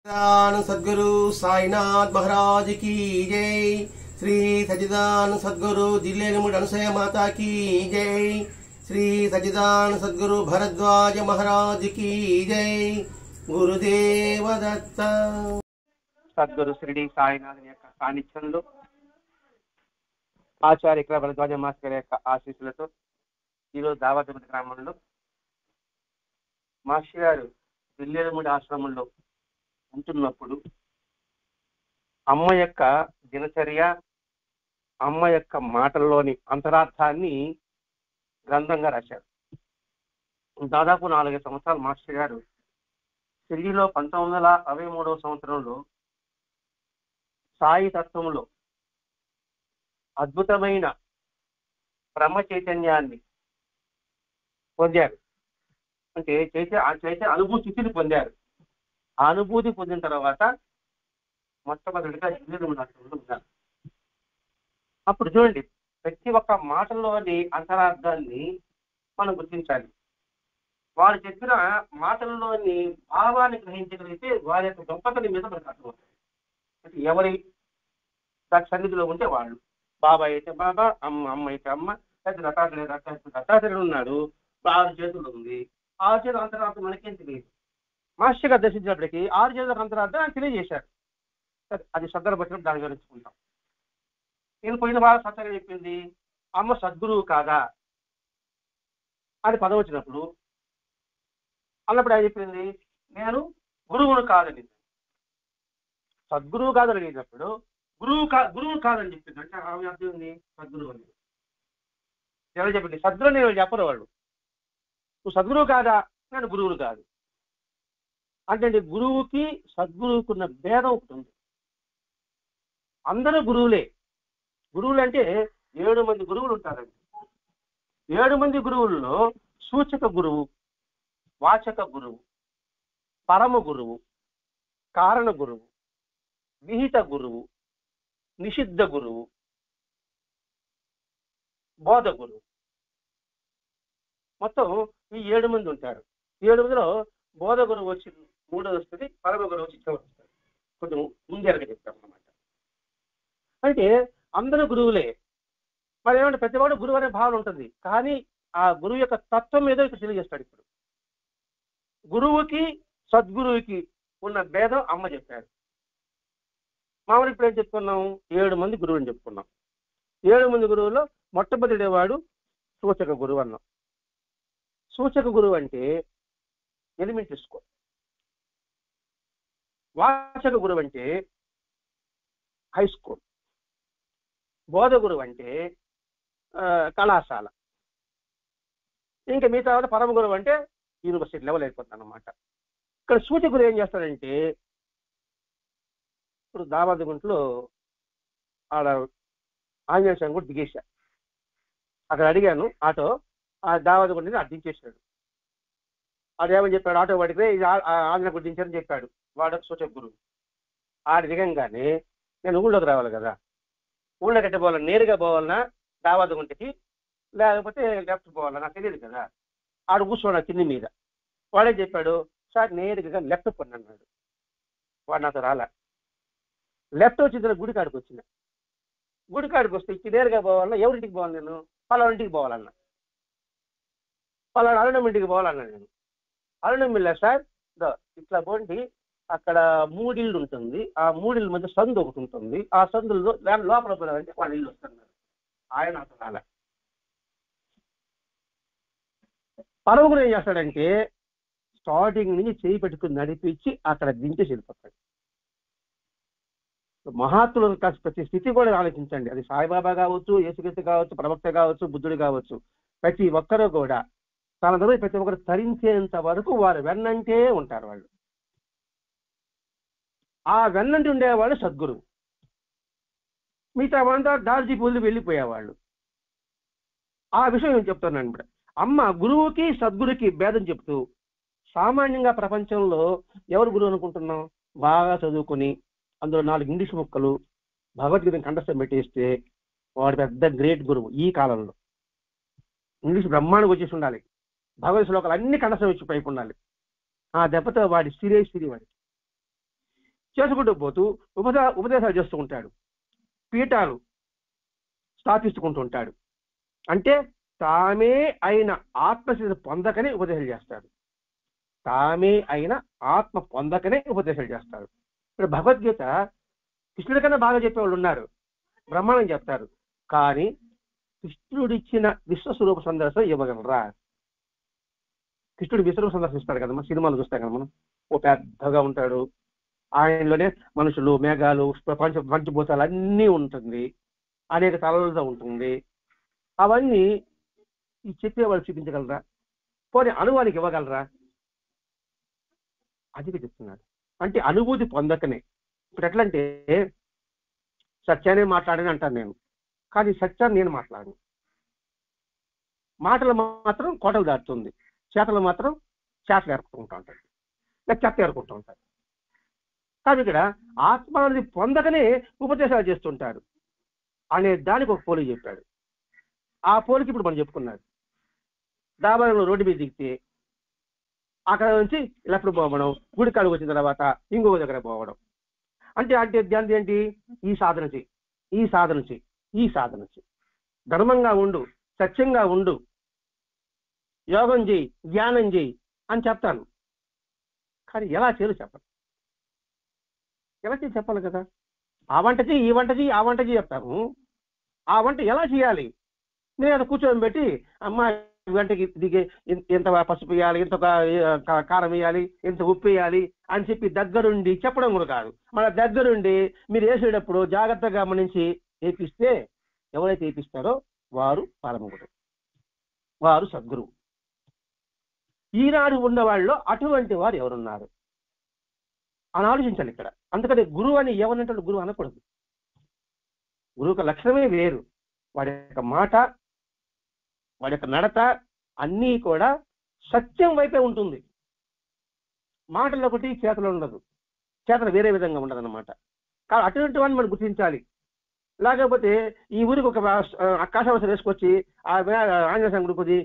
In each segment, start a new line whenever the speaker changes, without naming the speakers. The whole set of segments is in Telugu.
सद्गुरु साईनाथ महाराज की जय। श्री सच्चिदानंद सद्गुरु जिल्लेमुड अनुसया माता की जय। श्री सच्चिदानंद सद्गुरु भरद्वाज महाराज की जय। गुरुदेव दत्त।
సద్గురు శ్రీ సాయినాథ్ యొక్క సాన్నిధ్యంలో ఆచార్య ఇక్కడ భరద్వాజ మాస్టర్ యొక్క ఆశీస్సులతో ఈరోజు దావతపతి గ్రామంలో మాస్టర్ గారు దిల్లేముడి ఆశ్రమంలో ఉంటున్నప్పుడు అమ్మ యొక్క దినచర్య, అమ్మ యొక్క మాటల్లోని అంతరార్థాన్ని గ్రంథంగా రాశారు. దాదాపు 4 సంవత్సరాలు మాస్టర్ గారు ఢిల్లీలో 1963వ సంవత్సరంలో సాయి తత్వంలో అద్భుతమైన బ్రహ్మ చైతన్యాన్ని పొందారు. అంటే చైతన్య అనుభూతిని పొందారు. ఆ అనుభూతి పొందిన తర్వాత మొట్టమొదటిగా ఉన్నారు. అప్పుడు చూడండి, ప్రతి ఒక్క మాటల్లోని అంతరార్థాన్ని మనం గుర్తించాలి. వారు చెప్పిన మాటల్లోని భావాన్ని గ్రహించగలిగితే వారి యొక్క గొప్పతని మీద మనకు అర్థమవుతుంది. అంటే ఎవరి సన్నిధిలో ఉంటే వాళ్ళు, బాబా అయితే బాబా, అమ్మ అయితే అమ్మ, లేకపోతే దత్తాత్రేయుడు ఉన్నాడు, 6 చేతులు ఉంది, 6 చేతుల అంతరార్థం మనకేం తెలియదు. మాస్టర్ గారు దర్శించినప్పటికీ 6 చేతుల అంతరార్థం ఆయన తెలియజేశారు. అది సందర్భం దాని వివరించుకుంటాం. నేను పోయిన వారం సత్యంగా చెప్పింది, అమ్మ సద్గురువు కాదా అని పదం వచ్చినప్పుడు అన్నప్పుడు ఆయన చెప్పింది, నేను గురువును కాదని. సద్గురువు కాదని అడిగినప్పుడు గురువు కాదని చెప్పింది. అంటే ఆమె అర్థం ఉంది సద్గురువు అని. ఎవరు చెప్పింది? సద్గురు నేను చెప్పరు వాళ్ళు. నువ్వు సద్గురువు కాదా? నేను గురువును కాదు. అంటే గురువుకి సద్గురువుకి ఉన్న భేదం ఒకటి ఉంది. అందరూ గురువులే. గురువులు అంటే 7 మంది గురువులు ఉంటారండి. 7 మంది గురువుల్లో సూచక గురువు, వాచక గురువు, పరమ గురువు, కారణ గురువు, విహిత గురువు, నిషిద్ధ గురువు, బోధ గురువు, మొత్తం ఈ 7 మంది ఉంటారు. 7 మందిలో బోధ గురువు వచ్చి 3వ వస్తుంది, పరమ గురువు వచ్చి 4వ వస్తుంది. కొంచెం ముందరగా చెప్తాం అన్నమాట. అంటే అందరూ గురువులే. మరి ఏమంటే ప్రతివాడు గురువు అనే భావన ఉంటుంది. కానీ ఆ గురువు యొక్క తత్వం ఏదో ఇక్కడ తెలియజేస్తాడు. ఇప్పుడు గురువుకి సద్గురువుకి ఉన్న భేదం అమ్మ చెప్పారు. మామూలు ఇప్పుడు ఏం చెప్పుకున్నాం? 7 మంది గురువుని చెప్పుకున్నాం. 7 మంది గురువులో మొట్టమొదటి వాడు సూచక గురువు అన్నాం. సూచక గురువు అంటే ఎలిమెంటరీ స్కూల్. వాచక గురువు అంటే హై స్కూల్. బోధ గురువు అంటే కళాశాల. ఇంకా మిగతా పరమ గురువు అంటే యూనివర్సిటీ లెవెల్ అయిపోతుంది అన్నమాట. ఇక్కడ సూచక గురువు ఏం చేస్తాడంటే, ఇప్పుడు దావాది గుంట్లో ఆడ ఆంజనేయ స్వామి కూడా దిగేశా. అక్కడ అడిగాను ఆటో, ఆ దావాది గుంటిని అడ్డించేశాడు. ఆడు ఏమని చెప్పాడు? ఆటో వాడికి ఇది ఆంజనేయ గుడి దించారని చెప్పాడు. వాడు సూచక గురువు. ఆడ దిగంగానే నేను ఊళ్ళోకి రావాలి కదా, ఊళ్ళోకి ఎట్ట పోవాలన్నా, నేరుగా పోవాలన్నా దావాది గుంటికి, లేకపోతే లెఫ్ట్ పోవాలన్నా నాకు తెలియదు కదా. ఆడు కూర్చోడు కింది మీద. వాడే చెప్పాడు, సార్ నేరుగా లెఫ్ట్ పని అన్నాడు. వాడు నాతో రాలే. లెఫ్ట్ వచ్చిన గుడి కాడికి వచ్చిన. గుడి కాడికి వస్తే ఇచ్చి నేరుగా పోవాలన్నా ఎవరింటికి పోవాలి? నేను పలానింటికి పోవాలన్నా. పలానా అరుణం ఇంటికి పోవాలన్నా. నేను అరుణం వెళ్ళా సార్, ఇట్లా పోండి, అక్కడ 3 ఇళ్ళు ఉంటుంది, ఆ 3 ఇళ్ళ మధ్య సందు ఒకటి ఉంటుంది, ఆ సందులో దాని లోపల పోవాలంటే వాళ్ళ ఇల్లు వస్తున్నారు. ఆయన నాతో రాలే. పరమగురు ఏం చేస్తాడంటే స్టార్టింగ్ నుంచి చేయి పెట్టుకుని నడిపించి అక్కడ దించేసి వెళ్ళిపోతాడు. మహాత్ములు ప్రతి స్థితి కూడా ఆలోచించండి. అది సాయిబాబా కావచ్చు, యేసుక్రీస్తు కావచ్చు, ప్రవక్త కావచ్చు, బుద్ధుడు కావచ్చు, ప్రతి ఒక్కరూ కూడా తన దగ్గర ప్రతి ఒక్కరు తరించేంత వరకు వారు వెన్నంటే ఉంటారు. వాళ్ళు ఆ వెన్నంటి ఉండేవాళ్ళు సద్గురువు. మిగతా వాళ్ళంతా దార్జీ పూలు వెళ్ళిపోయేవాళ్ళు. ఆ విషయం నేను చెప్తున్నాను. ఇప్పుడు అమ్మ గురువుకి సద్గురుకి భేదం చెప్తూ, సామాన్యంగా ప్రపంచంలో ఎవరు గురువు అనుకుంటున్నాం? బాగా చదువుకొని అందులో 4 ఇంగ్లీష్ ముక్కలు భగవద్గీతను కంఠస్థం పెట్టేస్తే వాడు పెద్ద గ్రేట్ గురువు. ఈ కాలంలో ఇంగ్లీష్ బ్రహ్మాండంగా వచ్చేసి ఉండాలి, భగవద్ శ్లోకాలు అన్ని కంఠస్థం వచ్చి పైపు ఉండాలి. ఆ దెబ్బతో వాడి సిరి వాడికి. చేసుకుంటూ పోతూ ఉపదేశాలు చేస్తూ ఉంటాడు, పీఠాలు స్థాపిస్తుకుంటూ ఉంటాడు. అంటే తామే అయిన ఆత్మశక్తిని పొందకనే ఉపదేశాలు చేస్తాడు. తామే అయిన ఆత్మ పొందకనే ఉపదేశాలు చేస్తాడు. ఇప్పుడు భగవద్గీత కృష్ణుడి కన్నా బాగా చెప్పేవాళ్ళు ఉన్నారు, బ్రహ్మాండం చెప్తారు. కానీ కృష్ణుడిచ్చిన విశ్వస్వరూప సందర్శనం ఇవ్వగలరా? కృష్ణుడు విశ్వరూప సందర్శనం ఇస్తాడు కదా, మన సినిమాలు చూస్తాం కదా మనం. ఓ పెద్దగా ఉంటాడు, ఆయనలోనే మనుషులు, మేఘాలు, పంచభూతాలు అన్నీ ఉంటుంది, అనేక తలలతో ఉంటుంది. అవన్నీ ఈ చెప్పేవాళ్ళు చూపించగలరా? పోనీ అనుభవానికి ఇవ్వగలరా? అది చెప్తున్నాడు. అంటే అనుభూతి పొందకనే. ఇప్పుడు ఎట్లంటే సత్యాన్ని మాట్లాడని అంటాను నేను, కానీ సత్యాన్ని నేను మాట్లాడను. మాటలు మాత్రం కోటలు దాటుతుంది, చేతలు మాత్రం చేతలు ఏర్పుకుంటూ ఉంటాయి, చెత్త ఏర్పుకుంటూ ఉంటాయి. కానీ ఇక్కడ ఆత్మాన్ని పొందకనే ఉపదేశాలు చేస్తుంటారు అనే దానికి ఒక పోలిక చెప్పాడు. ఆ పోలికి ఇప్పుడు మనం చెప్పుకున్నాడు. దాబాలో రోడ్డు మీద దిగితే అక్కడ నుంచి లెఫ్ట్ పోవడం, గుడి కాడికి వచ్చిన తర్వాత ఇంకొక దగ్గర పోవడం. అంటే దాని ఏంటి? ఈ సాధన చెయ్యి, ఈ సాధన చెయ్యి, ఈ సాధన చెయ్యి, ధర్మంగా ఉండు, సత్యంగా ఉండు, యోగం చేయి, ధ్యానం చేయి అని చెప్తాను. కానీ ఎలా చేయాలో చెప్పాలి. ఎలా చేసి చెప్పాలి కదా. ఆ వంట చెయ్యి, ఈ వంట చెయ్యి, ఆ వంట చెయ్యి చెప్తాను. ఆ వంట ఎలా చేయాలి? నేను అది కూర్చొని పెట్టి అమ్మ గంటకి దిగే ఎంత పసుపు వేయాలి, ఎంత కారం వేయాలి, ఎంత ఉప్పు వేయాలి అని చెప్పి దగ్గరుండి చెప్పడం కూడా కాదు. మన దగ్గరుండి మీరు వేసేటప్పుడు జాగ్రత్తగా గమనించి వేపిస్తే ఎవరైతే వేపిస్తారో వారు పరమగురు, వారు సద్గురువు. ఈనాడు ఉన్న వాళ్ళలో అటువంటి వారు ఎవరున్నారు అని ఆలోచించాలి ఇక్కడ. అందుకని గురువు అని ఎవరంటే గురువు అనకూడదు. గురువు లక్షణమే వేరు. వాడి యొక్క మాట, వాడి యొక్క నడత అన్నీ కూడా సత్యం వైపే ఉంటుంది. మాటలు ఒకటి, చేతలు ఉండదు, చేతలు వేరే విధంగా ఉండదు అన్నమాట. కాబట్టి అటువంటి వాడిని మనం గుర్తించాలి. లేకపోతే ఈ ఊరికి ఒక ఆకాశవాసం వేసుకొచ్చి ఆ ఆంజనేయ స్వామి గుడికి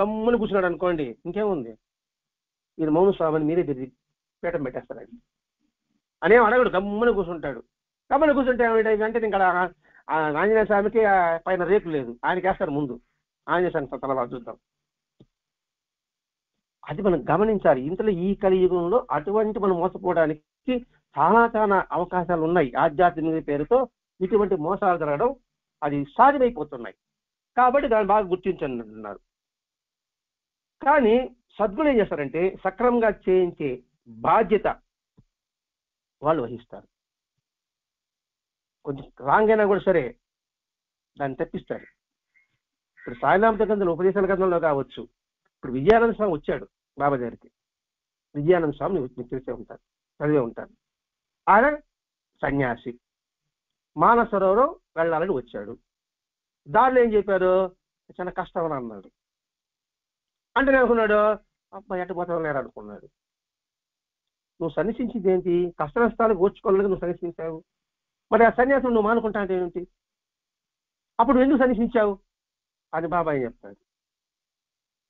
గమ్ముని కూర్చున్నాడు అనుకోండి, ఇంకేముంది, ఇది మౌన స్వామిని మీరే తిరిగి పీఠం పెట్టేస్తారండి అనే అడగడు, గమ్ముని కూర్చుంటాడు. గమ్ముని కూర్చుంటే అంటే ఇక్కడ ఆంజనేయ స్వామికి పైన రేకు లేదు, ఆయనకి వేస్తారు ముందు, ఆంజనేయ స్వామి తర్వాత చూద్దాం. అది మనం గమనించాలి. ఇంతలో ఈ కలియుగంలో అటువంటి మనం మోసపోవడానికి చాలా చాలా అవకాశాలు ఉన్నాయి. ఆధ్యాత్మిక పేరుతో ఇటువంటి మోసాలు జరగడం అది సాధ్యమైపోతున్నాయి. కాబట్టి దాన్ని బాగా గుర్తించండి అంటున్నారు. కానీ సద్గురు ఏం చేస్తారంటే సక్రమంగా చేయించే బాధ్యత వాళ్ళు వహిస్తారు. కొంచెం రాంగ్ అయినా కూడా సరే దాన్ని తప్పిస్తారు. ఇప్పుడు సాయినామత గ్రంథంలో, ఉపదేశాల గ్రంథంలో కావచ్చు, ఇప్పుడు విజయానంద స్వామి వచ్చాడు బాబా దగ్గరికి. విజయానంద స్వామిని మీకు తెలిసే ఉంటారు, చదివే ఉంటారు. ఆయన సన్యాసి, మానస సరోవరం వెళ్ళాలని వచ్చాడు. దారిలో ఏం చెప్పారు? చాలా కష్టం అని అన్నాడు. అంటే నేను అనుకున్నాడు, అబ్బాయి ఎట్ట పోతావు లేరు అనుకున్నాడు. నువ్వు సన్నిసించింది ఏంటి? కష్ట నష్టాలు ఓర్చుకోలేదు, నువ్వు సన్నిసించావు. మరి ఆ సన్యాసం నువ్వు మానుకుంటా అంటే ఏంటి? అప్పుడు ఎందుకు సన్నిసించావు అని బాబాయ్ చెప్తాడు.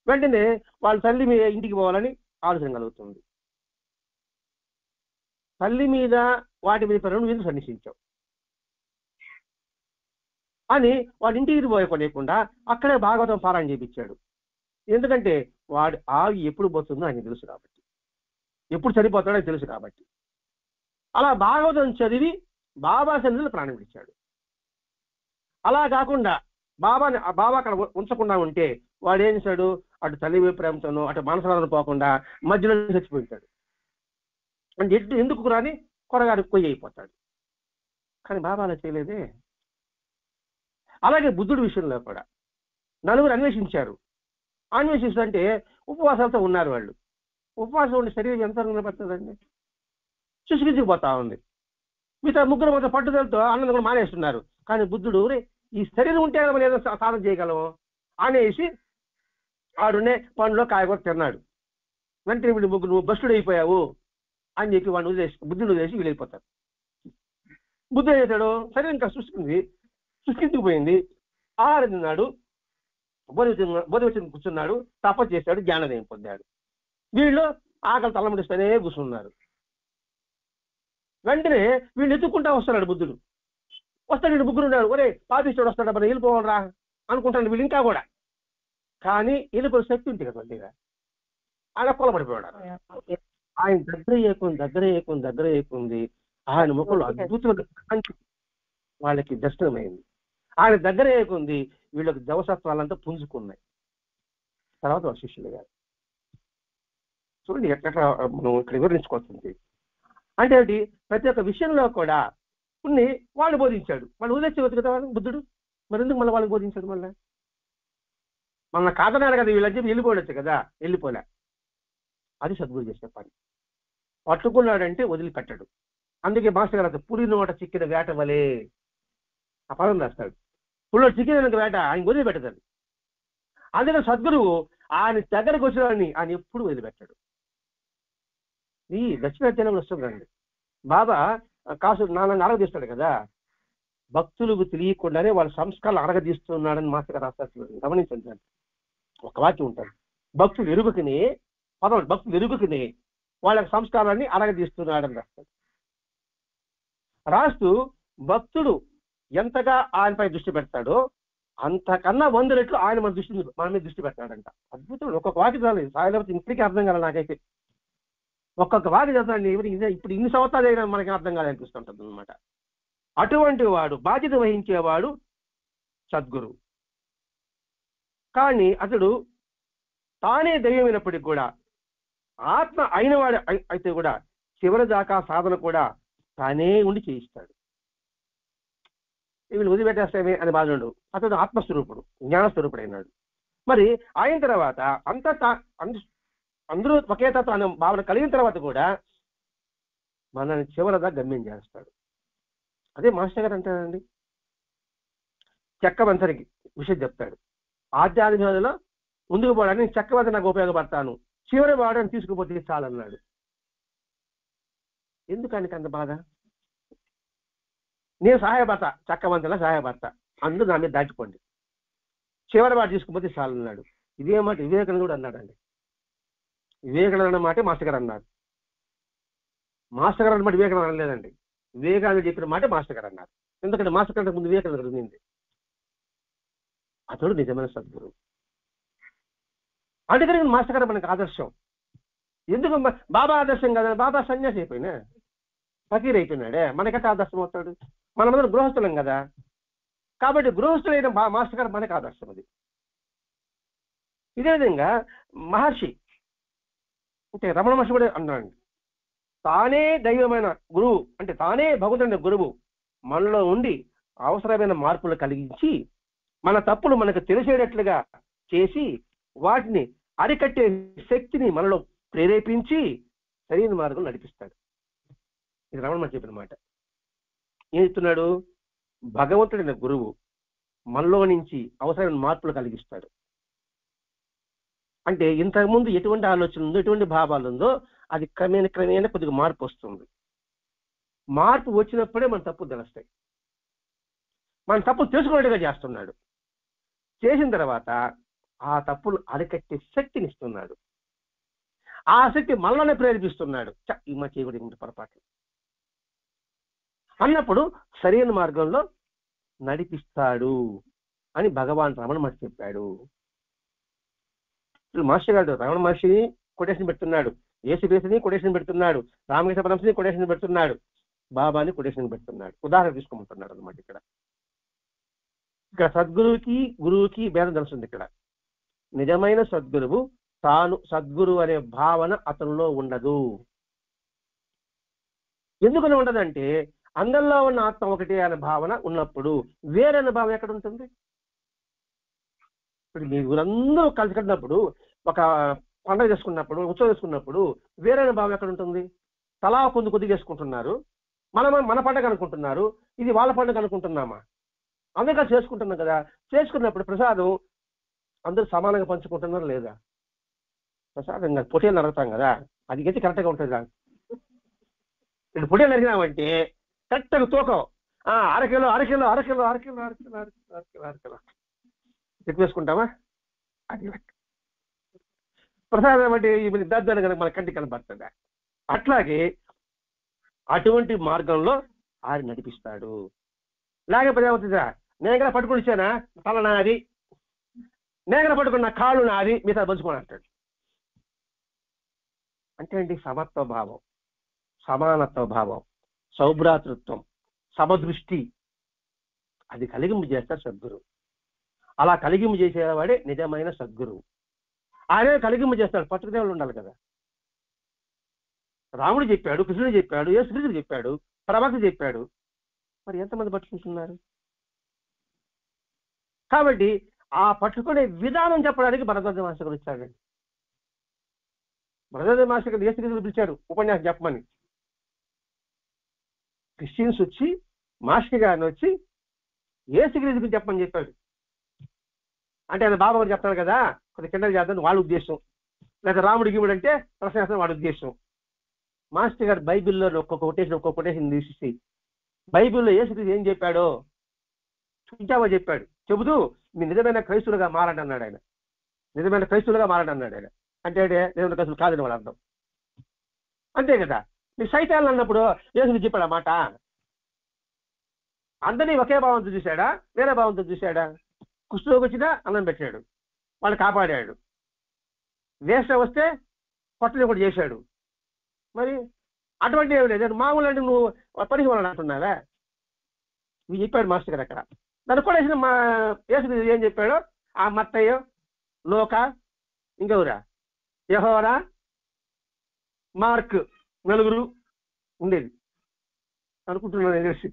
వెంటనే వాళ్ళ తల్లి మీద ఇంటికి పోవాలని ఆలోచన కలుగుతుంది. తల్లి మీద వాటి మీద నువ్వు ఎందుకు సన్నిసించావు అని వాడి ఇంటికి పోయకుండా అక్కడే భాగవతం పారాయణ చేయించాడు. ఎందుకంటే వాడు ఆవి ఎప్పుడు పోతుందో ఆయనకు తెలుసు కాబట్టి, ఎప్పుడు చనిపోతాడో తెలుసు కాబట్టి. అలా భాగవతం చదివి బాబా సన్నిధిలో ప్రాణం విడిచాడు. అలా కాకుండా బాబా అక్కడ ఉంచకుండా ఉంటే వాడు ఏం చేశాడు? అటు తల్లి ప్రేమతోనో అటు మనసులను పోకుండా మధ్యలో చచ్చిపోతాడు. అంటే ఎందుకు రాని కొరగారికి కొయ్యి అయిపోతాడు. కానీ బాబా అలా చేయలేదే. అలాగే బుద్ధుడి విషయంలో కూడా నలుగురు అన్వేషించారు. అన్వేషిస్తుంటే ఉపవాసాలతో ఉన్నారు వాళ్ళు. ఉపవాసం ఉండే శరీరం ఎంత నిలబడుతుందండి? శుష్కించుకుపోతా ఉంది. మిగతా ముగ్గురు మొత్తం పట్టుదలతో అన్నం కూడా మానేస్తున్నారు. కానీ బుద్ధుడు ఈ శరీరం ఉంటే మనం ఏదో సాధన చేయగలము అనేసి ఆడునే పండులో కాయగూర తిన్నాడు. వెంటనే వీడు ముగ్గురు భ్రష్టుడు అయిపోయావు అని చెప్పి వాడిని బుద్ధుడు వదిలేసి వీళ్ళైపోతారు. బుద్ధుడు చేశాడు, శరీరం ఇంకా శుష్కించుకుపోయింది. ఆహారం తిన్నాడు, బోధి వచ్చి కూర్చున్నాడు, తపస్సు చేశాడు, జ్ఞానోదయం పొందాడు. వీళ్ళు ఆకలి తలముడిస్తేనే కూర్చున్నారు. వెంటనే వీళ్ళు ఎత్తుక్కుంటా వస్తున్నాడు బుద్ధుడు. వస్తాడు, వీడు ముగ్గురు ఉన్నాడు, ఒరే పాపిస్తాడు వస్తాడు, మరి వెళ్ళిపోవాలరా అనుకుంటాడు వీళ్ళు ఇంకా కూడా. కానీ వెళ్ళిపోయే శక్తి ఉంది కదా కొద్దిగా, ఆయన కొలబడిపోయాడు. ఆయన దగ్గర ఏకుంది ఆయన ముఖంలో అద్భుతమైన కాంతి వాళ్ళకి దర్శనమైంది. ఆయన దగ్గర ఏకుంది వీళ్ళకి జవసత్వాలంతా పుంజుకున్నాయి. తర్వాత వాళ్ళ శిష్యులు గారు చూడండి ఎట్లా మనం ఇక్కడ వివరించుకోవాల్సింది. అంటే ఏంటి, ప్రతి ఒక్క విషయంలో కూడా కొన్ని వాళ్ళు బోధించాడు. వాళ్ళు వదిలేసేవచ్చు కదా బుద్ధుడు, మరి ఎందుకు మళ్ళీ వాళ్ళకి బోధించాడు? మళ్ళీ కాదన్నారు కదా వీళ్ళని చెప్పి వెళ్ళిపోవచ్చు కదా, వెళ్ళిపోలే. అది సద్గురు చేసే పని. పట్టుకున్నాడంటే వదిలిపెట్టాడు. అందుకే మాస్టర్ గారు పులి నోట చిక్కిన వేట వలే ఆ పదం రాస్తాడు. పులిలో చిక్కిన వేట ఆయన వదిలిపెట్టదండి. అందుకే సద్గురువు ఆయన దగ్గరకు వచ్చినాడని ఆయన ఎప్పుడు వదిలిపెట్టాడు. ఈ దక్షిణాధ్యాయంలో వస్తుందండి. బాబా కాసు నాన్న అరగదీస్తాడు కదా, భక్తులకు తెలియకుండానే వాళ్ళ సంస్కారాలు అరగదీస్తున్నాడని మాస్టర్ గారు రాస్తారు. గమనించండి, ఒక వాక్యం ఉంటాడు, భక్తులు ఎరుగుకుని పదం, భక్తులు ఎరుగుకుని వాళ్ళ సంస్కారాన్ని అరగదీస్తున్నాడని రాస్తాడు. రాస్తూ భక్తుడు ఎంతగా ఆయనపై దృష్టి పెడతాడో అంతకన్నా 100 రెట్లు ఆయన మన మీద దృష్టి పెడతాడంట. అద్భుతం. ఒక్కొక్క వాక్యం చదవాలి సాయిలేకపోతే ఇప్పటికీ అర్థం కాదు నాకైతే. ఒక్కొక్క వాక్యం చదవండి ఇప్పుడు ఇన్ని సంవత్సరాలు అయినా మనకి అర్థం కాదనిపిస్తుంటుంది అనమాట. అటువంటి వాడు, బాధ్యత వహించేవాడు సద్గురు. కానీ అతడు తానే దైవమైనప్పటికీ కూడా, ఆత్మ అయినవాడు అయితే కూడా చివరి దాకా సాధన కూడా తానే ఉండి చేయిస్తాడు. వీళ్ళు వదిలిపెట్టేస్తామే అని బాధుడు. అతడు ఆత్మస్వరూపుడు, జ్ఞానస్వరూపుడు అయినాడు. మరి అయిన తర్వాత అందరూ ఒకే తత్వం అనే భావన కలిగిన తర్వాత కూడా మనల్ని చివరదా గమ్యం చేస్తాడు. అదే మాస్టర్ గారు అంటాడండి. చెక్కవంతరికి విషయం చెప్తాడు. ఆధ్యాత్మికలో ముందుకు పోవడానికి చెక్కవంత నాకు ఉపయోగపడతాను, చివరి వాడని తీసుకుపోతే చాలన్నాడు. ఎందుకని అంత బాధ? నేను సహాయపడతా, చక్కవంతలా సహాయపడతా, అందరూ నా మీద దాటిపోండి, చివరి వాడు తీసుకుపోతే చాలన్నాడు. ఇదే మాట వివేకానంద కూడా అన్నాడండి. వివేకానంద మాటే మాస్టర్ గారు అన్నారు. మాస్టర్ గారు అన్నమాట వివేకానంద అనలేదండి. వివేకానంద చెప్పిన మాట మాస్టర్ గారు అన్నారు. ఎందుకంటే మాస్టర్ గారి ముందు వివేకానంద ఉంది. అతడు నిజమైన సద్గురు. అందుకని మాస్టర్ గారు మనకు ఆదర్శం. ఎందుకు బాబా ఆదర్శం కదా, బాబా సన్యాసి అయిపోయినా ఫకీర్ అయిపోయినాడే, మనకైతే ఆదర్శం అవుతాడు. మనమందరం గృహస్థులం కదా, కాబట్టి గృహస్థులైన మాస్టర్ గారు మనకు ఆదర్శం. అది ఇదే విధంగా మహర్షి అంటే రమణ మహర్షి కూడా అన్నాడు, తానే దైవమైన గురువు అంటే తానే భగవంతుడైన గురువు మనలో ఉండి అవసరమైన మార్పులు కలిగించి మన తప్పులు మనకు తెలిసేటట్లుగా చేసి వాటిని అరికట్టే శక్తిని మనలో ప్రేరేపించి సరైన మార్గం నడిపిస్తాడు. ఇది రమణ మహర్షి చెప్పిన మాట. ఏం చెప్తున్నాడు? భగవంతుడైన గురువు మనలో నుంచి అవసరమైన మార్పులు కలిగిస్తాడు. అంటే ఇంతకుముందు ఎటువంటి ఆలోచన ఉందో, ఎటువంటి భావాలు ఉందో అది క్రమేణా కొద్దిగా మార్పు వస్తుంది. మార్పు వచ్చినప్పుడే మన తప్పులు తెలుస్తాయి. మన తప్పులు తెలుసుకున్నట్టుగా చేస్తున్నాడు. చేసిన తర్వాత ఆ తప్పులు అరికట్టే శక్తిని ఇస్తున్నాడు. ఆ శక్తి మనలోనే ప్రేరేపిస్తున్నాడు. ఈ మా చేయకూడదు పొరపాటు అన్నప్పుడు సరైన మార్గంలో నడిపిస్తాడు అని భగవాన్ రమణ మహర్షి చెప్పాడు. మాస్టర్ గారు రమణ మహర్షిని కొటేషన్ పెడుతున్నాడు, యేసుక్రీస్తుని కొటేషన్ పెడుతున్నాడు, రామకృష్ణ పరమహంసని కొటేషన్ పెడుతున్నాడు, బాబాని కొటేషన్ పెడుతున్నాడు. ఉదాహరణ తీసుకోమంటున్నాడు అనమాట. ఇక్కడ సద్గురువుకి గురువుకి భేదం తెలుస్తుంది. ఇక్కడ నిజమైన సద్గురువు తాను సద్గురు అనే భావన అతనిలో ఉండదు. ఎందుకని ఉండదంటే అందరిలో ఉన్న ఆత్మ ఒకటి అనే భావన ఉన్నప్పుడు వేరనే భావన ఎక్కడ ఉంటుంది? ఇప్పుడు మీ ఊరందరూ కలిసి కట్టినప్పుడు, ఒక పండుగ చేసుకున్నప్పుడు, ఉత్సవం చేసుకున్నప్పుడు వేరే భావం ఎక్కడ ఉంటుంది? తలా కొద్ది చేసుకుంటున్నారు, మన పండుగ అనుకుంటున్నారు, ఇది వాళ్ళ పండుగ అనుకుంటున్నామా? అందుకే చేసుకుంటున్నాం కదా. చేసుకున్నప్పుడు ప్రసాదం అందరూ సమానంగా పంచుకుంటున్నారు లేదా? ప్రసాదం కాదు, పొట్టేలు నరుగుతాం కదా, అది అయితే కరెక్ట్గా ఉంటుంది. ఇప్పుడు పొట్టేలు నరిగినామంటే కరెక్ట్గా తూకం అరకిలో ఎక్కువ వేసుకుంటామా? అది ప్రసాదం అంటే దద్దని కనుక మన కంటికి కనబడుతుందా? అట్లాగే అటువంటి మార్గంలో ఆయన నడిపిస్తాడు. లేకపోతే ఏమవుతుందా, నేను కూడా పట్టుకుని ఇచ్చానా తల నాది, నేను కూడా పట్టుకున్న కాళ్ళు నాది, మిగతా పంచుకొని అంటాడు. అంటే ఏంటి? సమత్వ భావం, సమానత్వ భావం, సౌభ్రాతృత్వం, సమదృష్టి, అది కలిగింపు చేస్తాడు సద్గురు. అలా కలిగింపు చేసేవాడే నిజమైన సద్గురువు. ఆయనే కలిగింపు చేస్తాడు. పట్టుకునే వాళ్ళు ఉండాలి కదా. రాముడు చెప్పాడు, కృష్ణుడు చెప్పాడు, యేసుక్రీస్తుడు చెప్పాడు, ప్రవక్త చెప్పాడు, మరి ఎంతమంది పట్టుకుంటున్నారు? కాబట్టి ఆ పట్టుకునే విధానం చెప్పడానికి భరద్వాజ మాస్టర్ గారు వచ్చాడండి. భరద్వాజ మాస్టర్ గారు యేసుక్రీస్తుడు పిలిచారు ఉపన్యాసం చెప్పమని. క్రిస్టియన్స్ వచ్చి మాస్టర్ గారిని వచ్చి యేసుక్రీస్తుడు చెప్పమని చెప్పాడు. అంటే ఆయన బాబా గారు చెప్తారు కదా, కొంత కింద చేద్దాం వాళ్ళ ఉద్దేశం, లేదా రాముడి గిముడు అంటే ప్రశ్న వాడి ఉద్దేశం. మాస్టర్ గారు బైబిల్లో ఒక్కొక్క కొటేషన్ తీసి బైబిల్లో యేసుక్రీస్తు ఏం చెప్పాడో చూచావా చెప్పాడు. చెబుతూ మీ నిజమైన క్రైస్తులుగా మారండి అన్నాడు ఆయన. నిజమైన క్రైస్తులుగా మారండి అన్నాడు ఆయన. అంటే నిజమైన క్రైస్తులు కాదని వాళ్ళు అర్థం. అంతే కదా. మీ సైతాన్ని అన్నప్పుడు యేసుక్రీస్తు చెప్పాడు ఆ మాట. అందరినీ ఒకే భావంతో చూశాడా, వేరే భావంతో చూశాడా? కుష్ఠరోగి వచ్చినా అన్నం పెట్టాడు, వాళ్ళు కాపాడాడు. వేస్ట్ వస్తే కొట్టని కూడా చేశాడు. మరి అటువంటి ఏమి లేదు. మామూలు అంటే నువ్వు పనికి వాళ్ళని అంటున్నావా? ఇవి చెప్పాడు మాస్టర్ గారు అక్కడ. దాన్ని కూడా మా యేసుక్రీస్తు ఏం చెప్పాడో ఆ మత్తయ్య, లోక, ఇంకెవరా, యెహోవా, మార్క్, నలుగురు ఉండేది అనుకుంటున్నాను తెలిసి.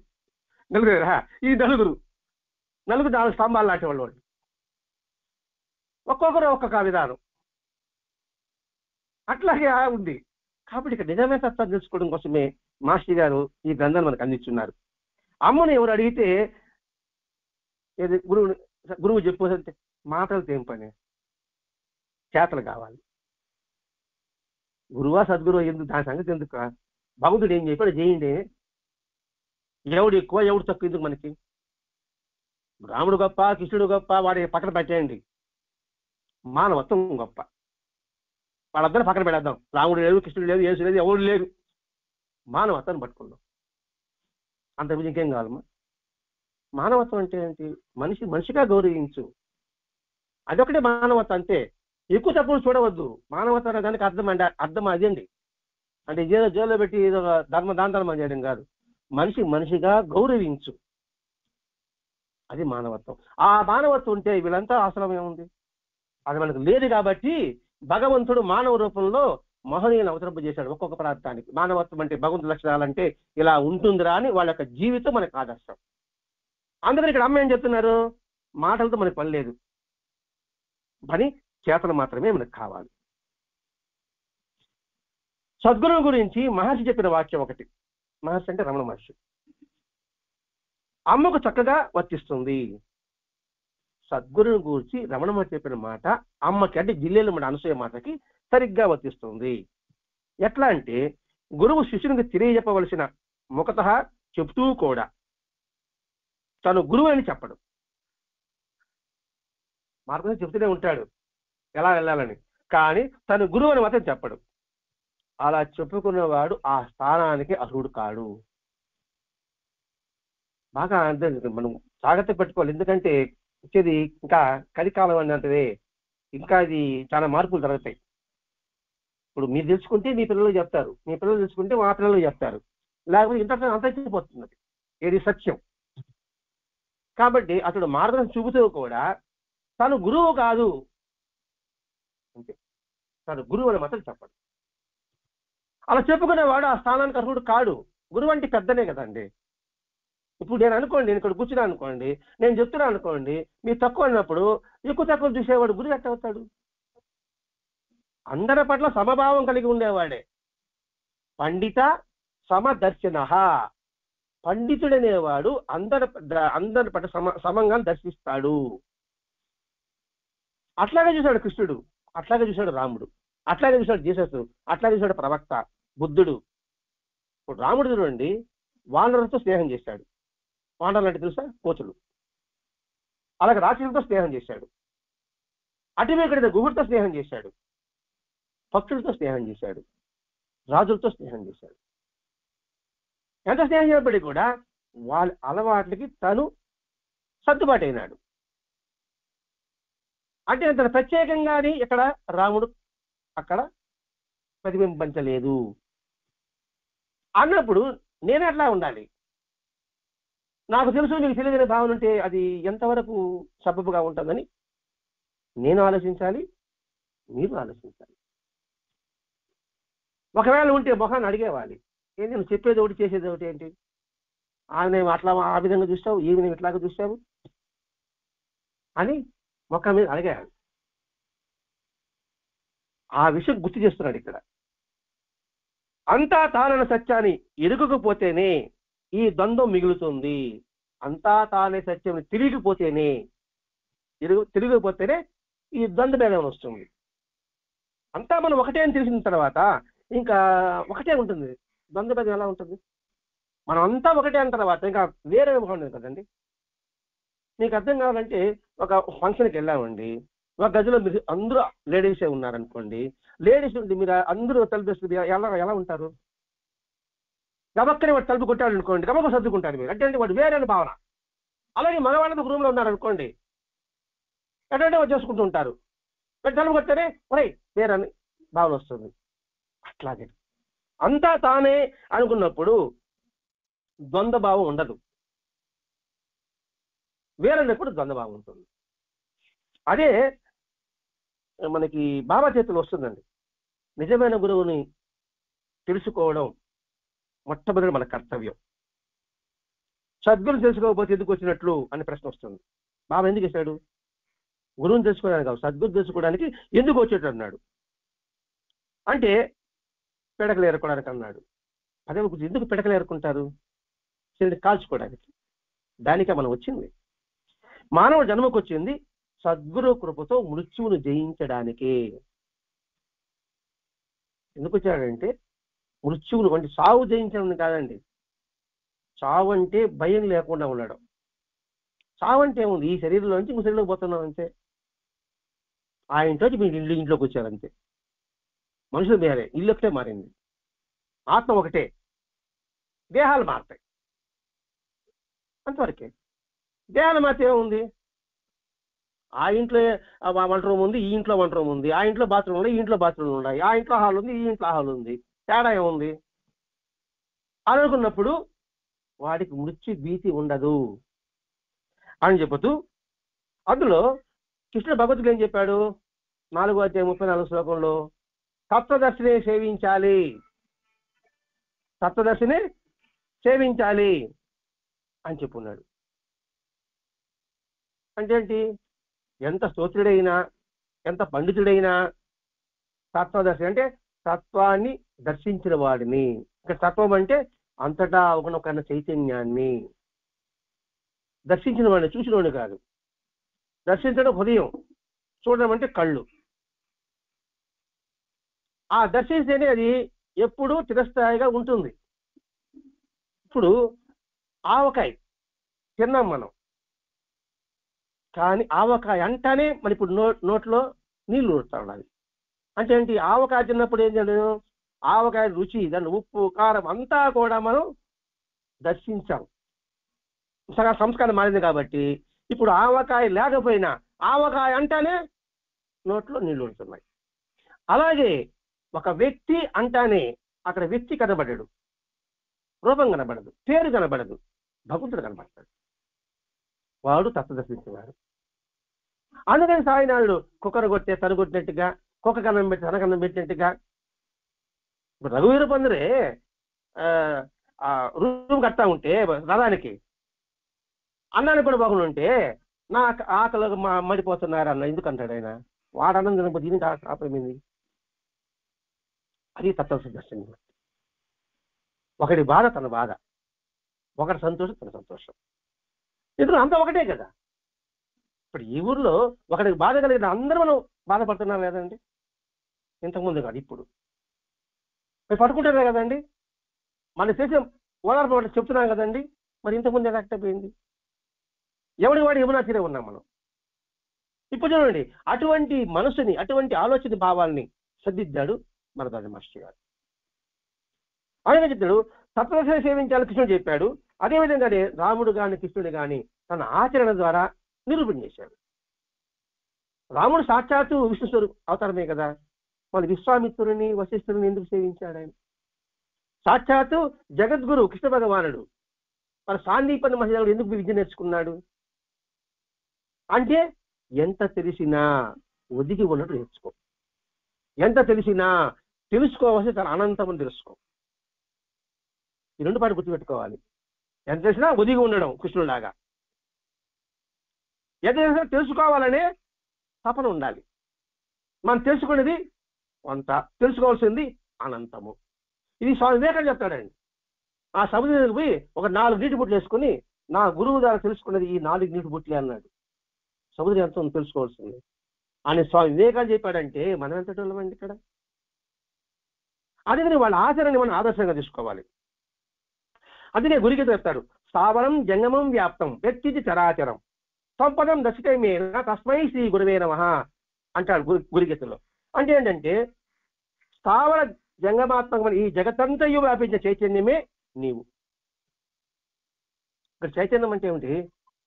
నలుగురా? ఈ నలుగురు 4 స్తంభాలు లాంటి వాళ్ళు. ఒక్కొక్కరు ఒక్కొక్క విధానం అట్లాగే ఉంది. కాబట్టి ఇక్కడ నిజమైన తత్వాన్ని తెలుసుకోవడం కోసమే మాస్టర్ గారు ఈ గ్రంథాన్ని మనకు అందిస్తున్నారు. అమ్మను ఎవరు అడిగితే గురువు చెప్పేసంటే మాటలతో ఏం పని, చేతలు కావాలి. గురువా సద్గురువు ఎందుకు, దాని సంగతి ఎందుకు? భగవంతుడు ఏం చెప్పాడు చేయండి. ఎవడు ఎక్కువ ఎవడు తక్కువ ఎందుకు మనకి? రాముడు గొప్ప, కృష్ణుడు గొప్ప, వాడి పక్కన పెట్టేయండి. మానవత్వం గొప్ప. వాళ్ళందరూ పక్కన పెడేద్దాం. రాముడు లేదు, కృష్ణుడు లేదు, యేసు లేదు, ఎవడు లేదు. మానవత్వాన్ని పట్టుకుందాం. అంతకుమించి ఇంకేం కావాలమ్మా? మానవత్వం అంటే ఏంటి? మనిషిగా గౌరవించు. అదొకటే మానవత్వం అంతే. ఎక్కువ తప్పులు చూడవద్దు. మానవత్వం అనే దానికి అర్థం అదేండి. అంటే ఏదో జైల్లో పెట్టి ఏదో దాన చేయడం కాదు. మనిషిగా గౌరవించు, అది మానవత్వం. ఆ మానవత్వం ఉంటే వీళ్ళంతా అవసరం ఏముంది? అది మనకు లేదు. కాబట్టి భగవంతుడు మానవ రూపంలో మహనీయులను అవతరింపజేశాడు. ఒక్కొక్క ప్రాంతానికి మానవత్వం అంటే భగవంతు లక్షణాలంటే ఇలా ఉంటుందిరా అని వాళ్ళ యొక్క జీవితం మనకు ఆదర్శం. అందుకని ఇక్కడ అమ్మ ఏం చెప్తున్నారు? మాటలతో మనకు పని లేదు, పని చేతలు మాత్రమే మనకు కావాలి. సద్గురువు గురించి మహర్షి చెప్పిన వాక్యం ఒకటి. మహర్షి అంటే రమణ మహర్షి. అమ్మకు చక్కగా వర్తిస్తుంది. సద్గురుని గురించి రమణ మహర్షి చెప్పిన మాట అమ్మకి, అంటే జిల్లేలు మన అనసూయ మాటకి సరిగ్గా వర్తిస్తుంది. ఎట్లా అంటే గురువు శిష్యునికి తెలియజెప్పవలసిన ముఖతః చెప్తూ కూడా తను గురువు అని చెప్పడు. మార్గం చెప్తూనే ఉంటాడు ఎలా వెళ్ళాలని, కానీ తను గురువు అని మాత్రం చెప్పడు. అలా చెప్పుకున్నవాడు ఆ స్థానానికి అర్హుడు కాడు. బాగా మనం జాగ్రత్త పెట్టుకోవాలి. ఎందుకంటే వచ్చేది ఇంకా కలికాలం అన్నది, ఇంకా ఇది చాలా మార్పులు జరుగుతాయి. ఇప్పుడు మీరు తెలుసుకుంటే మీ పిల్లలు చెప్తారు, మీ పిల్లలు తెలుసుకుంటే మా పిల్లలు చెప్తారు, లేకపోతే ఇంత అంతైపోతున్నది. ఏది సత్యం. కాబట్టి అతడు మార్గం చూపుతూ కూడా తను గురువు కాదు అంతే, తను గురువు అని మాత్రం చెప్పడు. అలా చెప్పుకునేవాడు ఆ స్థానానికి అర్హుడు కాడు. గురువు అంటే పెద్దనే కదండి. ఇప్పుడు నేను అనుకోండి, నేను ఇక్కడ కూర్చున్నా అనుకోండి, నేను చెప్తున్నా అనుకోండి, మీరు తక్కువ అన్నప్పుడు ఎక్కువ తక్కువ చూసేవాడు గురువు ఎట్ట అవుతాడు? అందరి పట్ల సమభావం కలిగి ఉండేవాడే. పండిత సమదర్శన. పండితుడనేవాడు అందరి పట్ల సమంగా దర్శిస్తాడు. అట్లాగే చూశాడు కృష్ణుడు, అట్లాగే చూశాడు రాముడు, అట్లాగే చూశాడు జీసస్, అట్లాగే చూశాడు ప్రవక్త బుద్ధుడు. ఇప్పుడు రాముడు చూడండి, వానరులతో స్నేహం చేశాడు. వానరులు అంటే తెలుసా? కోచులు. అలాగే రాక్షసులతో స్నేహం చేశాడు. అటువైపు గుహుడితో స్నేహం చేశాడు, పక్షులతో స్నేహం చేశాడు, రాజులతో స్నేహం చేశాడు. ఎంత స్నేహం చేయబడి కూడా వాళ్ళ అలవాట్లకి తను సర్దుబాటు అయినాడు. అంటే తన ప్రత్యేకంగాని ఇక్కడ రాముడు అక్కడ ప్రతిబింబించలేదు అన్నప్పుడు నేను ఎట్లా ఉండాలి? నాకు తెలుసు నీకు తెలియని భావన ఉంటే అది ఎంతవరకు సబబుగా ఉంటుందని నేను ఆలోచించాలి, మీరు ఆలోచించాలి. ఒకవేళ ఉంటే మొహాన్ని అడిగేవాలి, ఏంటి నువ్వు చెప్పేది ఒకటి చేసేది ఒకటి ఏంటి? ఆయన అట్లా ఆ విధంగా చూస్తావు, ఈవిని ఇట్లాగా చూస్తావు అని మొక్క మీద అడిగేయాలి. ఆ విషయం గుర్తు చేస్తున్నాడు ఇక్కడ. అంతా తానన్న సత్యాన్ని ఎరుగకపోతేనే ఈ ద్వంద్వం మిగులుతుంది. అంతా తానే సత్యం తిరిగిపోతేనే తిరిగిపోతేనే ఈ ద్వంద్వ భేదం వస్తుంది. అంతా మనం ఒకటే అని తెలిసిన తర్వాత ఇంకా ఒకటే ఉంటుంది. ద్వంద్వ భేదం ఎలా ఉంటుంది? మనం అంతా ఒకటే అన్న తర్వాత ఇంకా వేరే ఉండదు కదండి. మీకు అర్థం కావాలంటే ఒక ఫంక్షన్కి వెళ్ళామండి, ఒక గదిలో మీరు అందరూ లేడీసే ఉన్నారనుకోండి, లేడీస్ నుండి మీరు అందరూ తలుపు ఎలా ఉంటారు? గబక్కనే వాడు తలుపు కొట్టాడు అనుకోండి, గబక్క సర్దుకుంటారు మీరు, అంటే వాడు వేరే భావన. అలాగే మగవాళ్ళకి రూమ్లో ఉన్నారనుకోండి, ఎటువంటి వాడు చేసుకుంటూ ఉంటారు, తలుపు కొట్టారే ఒరే వేరే అని భావన వస్తుంది. అట్లాగే అంతా తానే అనుకున్నప్పుడు ద్వంద్వ భావం ఉండదు, వేరన్నప్పుడు ద్వంద్వ భావం ఉంటుంది. అదే మనకి బాబా చేతులు వస్తుందండి. నిజమైన గురువుని తెలుసుకోవడం మొట్టమొదటి మన కర్తవ్యం. సద్గురుని తెలుసుకోకపోతే ఎందుకు వచ్చినట్లు అనే ప్రశ్న వస్తుంది. బాబా ఎందుకు వేశాడు? గురువుని తెలుసుకోవడానికి కాదు, సద్గురు తెలుసుకోవడానికి ఎందుకు వచ్చేటట్టు అన్నాడు. అంటే పిడకలు ఏరుకోవడానికి అన్నాడు. అదే ఎందుకు పిడకలు ఏరుకుంటారు? కాల్చుకోవడానికి. దానికే మనం వచ్చింది. మానవ జన్మకు వచ్చింది సద్గురు కృపతో మృత్యువును జయించడానికే. ఎందుకు వచ్చాడంటే మృత్యువును అంటే సావు జయించడం కాదండి. చావు అంటే భయం లేకుండా ఉండడం. చావు అంటే ఏముంది? ఈ శరీరంలో నుంచి ఇంకో శరీరంలోకి పోతున్నాం అంతే. ఆ ఇంట్లోకి మీరు ఇంట్లోకి వచ్చారంతే. మనుషులు వేరే, ఇల్లు ఒకటే మారింది, ఆత్మ ఒకటే, దేహాలు మారుతాయి అంతవరకే. దేహాలు మారితే ఏముంది? ఆ ఇంట్లో వంట రూమ్ ఉంది, ఈ ఇంట్లో వంట రూమ్ ఉంది, ఆ ఇంట్లో బాత్రూమ్ ఉన్నాయి, ఈ ఇంట్లో బాత్రూమ్ ఉన్నాయి, ఆ ఇంట్లో హాల్ ఉంది, ఈ ఇంట్లో హాల్ ఉంది. తేడా ఏముంది అనుకున్నప్పుడు వాడికి మృత్యు భీతి ఉండదు అని చెబుతూ, అందులో కృష్ణుడు భగవద్గీత ఏం చెప్పాడు? 4వ అధ్యాయం 34వ శ్లోకంలో తత్వదర్శిని సేవించాలి, తత్వదర్శిని సేవించాలి అని చెప్పున్నాడు. అంటే ఏంటి? ఎంత స్తోత్రుడైనా, ఎంత పండితుడైనా తత్వదర్శి అంటే తత్వాన్ని దర్శించిన వాడిని. ఇంకా తత్వం అంటే అంతటా ఒకనొక చైతన్యాన్ని దర్శించిన వాడిని, చూసిన వాడిని కాదు. దర్శించడం హృదయం, చూడడం అంటే కళ్ళు. ఆ దర్శిస్తేనే అది ఎప్పుడూ చిరస్థాయిగా ఉంటుంది. ఇప్పుడు ఆవకాయ తిన్నాం మనం, కానీ ఆవకాయ అంటానే మరి ఇప్పుడు నోట్లో నీళ్లు ఊరుతాడు. అంటే ఏంటి? ఆవకాయ తిన్నప్పుడు ఏం చేయడం? ఆవకాయ రుచి, దాని ఉప్పు కారం అంతా కూడా మనం దర్శించాం. సగం సంస్కారం మారింది కాబట్టి ఇప్పుడు ఆవకాయ లేకపోయినా ఆవకాయ అంటానే నోట్లో నీళ్లు ఊరుతున్నాయి. అలాగే ఒక వ్యక్తి అంటానే అక్కడ వ్యక్తి కనబడడు, రూపం కనబడదు, పేరు కనబడదు, భగవంతుడు కనబడతాడు. వాడు తత్వదర్శించేవాడు. అందుకని సాయినాడు కుక్కర కొట్టే తను కొట్టినట్టుగా, కుక్క కన్నం పెట్టి తన కన్నం పెట్టినట్టుగా. ఇప్పుడు రఘువీర పందిరే రూమ్ కడతా ఉంటే రథానికి, అన్నానికి కూడా బాగుండి ఉంటే నా ఆకలి మడిపోతున్నారు అన్న ఎందుకు అంటాడు ఆయన? వాడు అన్నం తినకపోతే దీనికి ఆపేమింది? అది తత్వదర్శనం. ఒకటి బాధ తన బాధ, ఒకటి సంతోషం తన సంతోషం. ఇద్దరు అంతా ఒకటే కదా. ఇప్పుడు ఈ ఊర్లో ఒకటికి బాధ కలిగిన అందరూ మనం బాధపడుతున్నారు కదండి. ఇంతకుముందు కాదు, ఇప్పుడు మీరు పట్టుకుంటారే కదండి. మన చేసే ఓదార్పు చెప్తున్నాం కదండి. మరి ఇంతకుముందు ఎలా అయిపోయింది? ఎవడి వాడు యమునా తీరే ఉన్నాం మనం. ఇప్పుడు చూడండి, అటువంటి మనసుని, అటువంటి ఆలోచన భావాల్ని సర్దిద్దాడు భరద్వాజ మహర్షి గారు. ఆయన చెప్తాడు, సప్తదశ సేవించాలని కృష్ణుడు చెప్పాడు. అదేవిధంగానే రాముడు కానీ కృష్ణుడు కానీ తన ఆచరణ ద్వారా నిరూపణ చేశాడు. రాముడు సాక్షాత్తు విష్ణు స్వరూప అవతారమే కదా, మన విశ్వామిత్రుని వశిష్ఠుని ఎందుకు సేవించాడు ఆయన? సాక్షాత్తు జగద్గురు కృష్ణ భగవానుడు మన సాందీపని మహిళలు ఎందుకు విద్య నేర్చుకున్నాడు అంటే, ఎంత తెలిసినా ఒదిగి ఉన్నట్టు నేర్చుకో, ఎంత తెలిసినా తెలుసుకోవాల్సి తన అనంతమని తెలుసుకో. ఈ రెండు పాటు గుర్తుపెట్టుకోవాలి. ఎంత తెలిసినా ఒదిగి ఉండడం కృష్ణుడిలాగా, ఎంత తెలిసినా తెలుసుకోవాలనే తపన ఉండాలి. మనం తెలుసుకునేది కొంత, తెలుసుకోవాల్సింది అనంతము. ఇది స్వామి వివేకానంద చెప్తాడండి. ఆ సముద్రానికి పోయి ఒక 4 నీటి బుట్లు వేసుకుని నా గురువు ద్వారా తెలుసుకున్నది ఈ 4 నీటి బుట్లే అన్నాడు. సముద్రం ఎంత తెలుసుకోవాల్సింది అని స్వామి వివేకానంద చెప్పాడంటే మనం ఎంత వాళ్ళమండి ఇక్కడ. అందుకని వాళ్ళ ఆచరణని మనం ఆదర్శంగా తీసుకోవాలి. అందుకే గురికి చెప్తారు, స్థావరం జంగమం వ్యాప్తం వ్యక్తి చరాచరం సంపదం దశితమేన తస్మై శ్రీ గురువే నమః అంటాడు గురిగీతలో. అంటే ఏంటంటే స్థావర జంగమాత్మకమైన ఈ జగత్తంతయు వ్యాపించే చైతన్యమే నీవు. ఇక్కడ చైతన్యం అంటే ఏమిటి?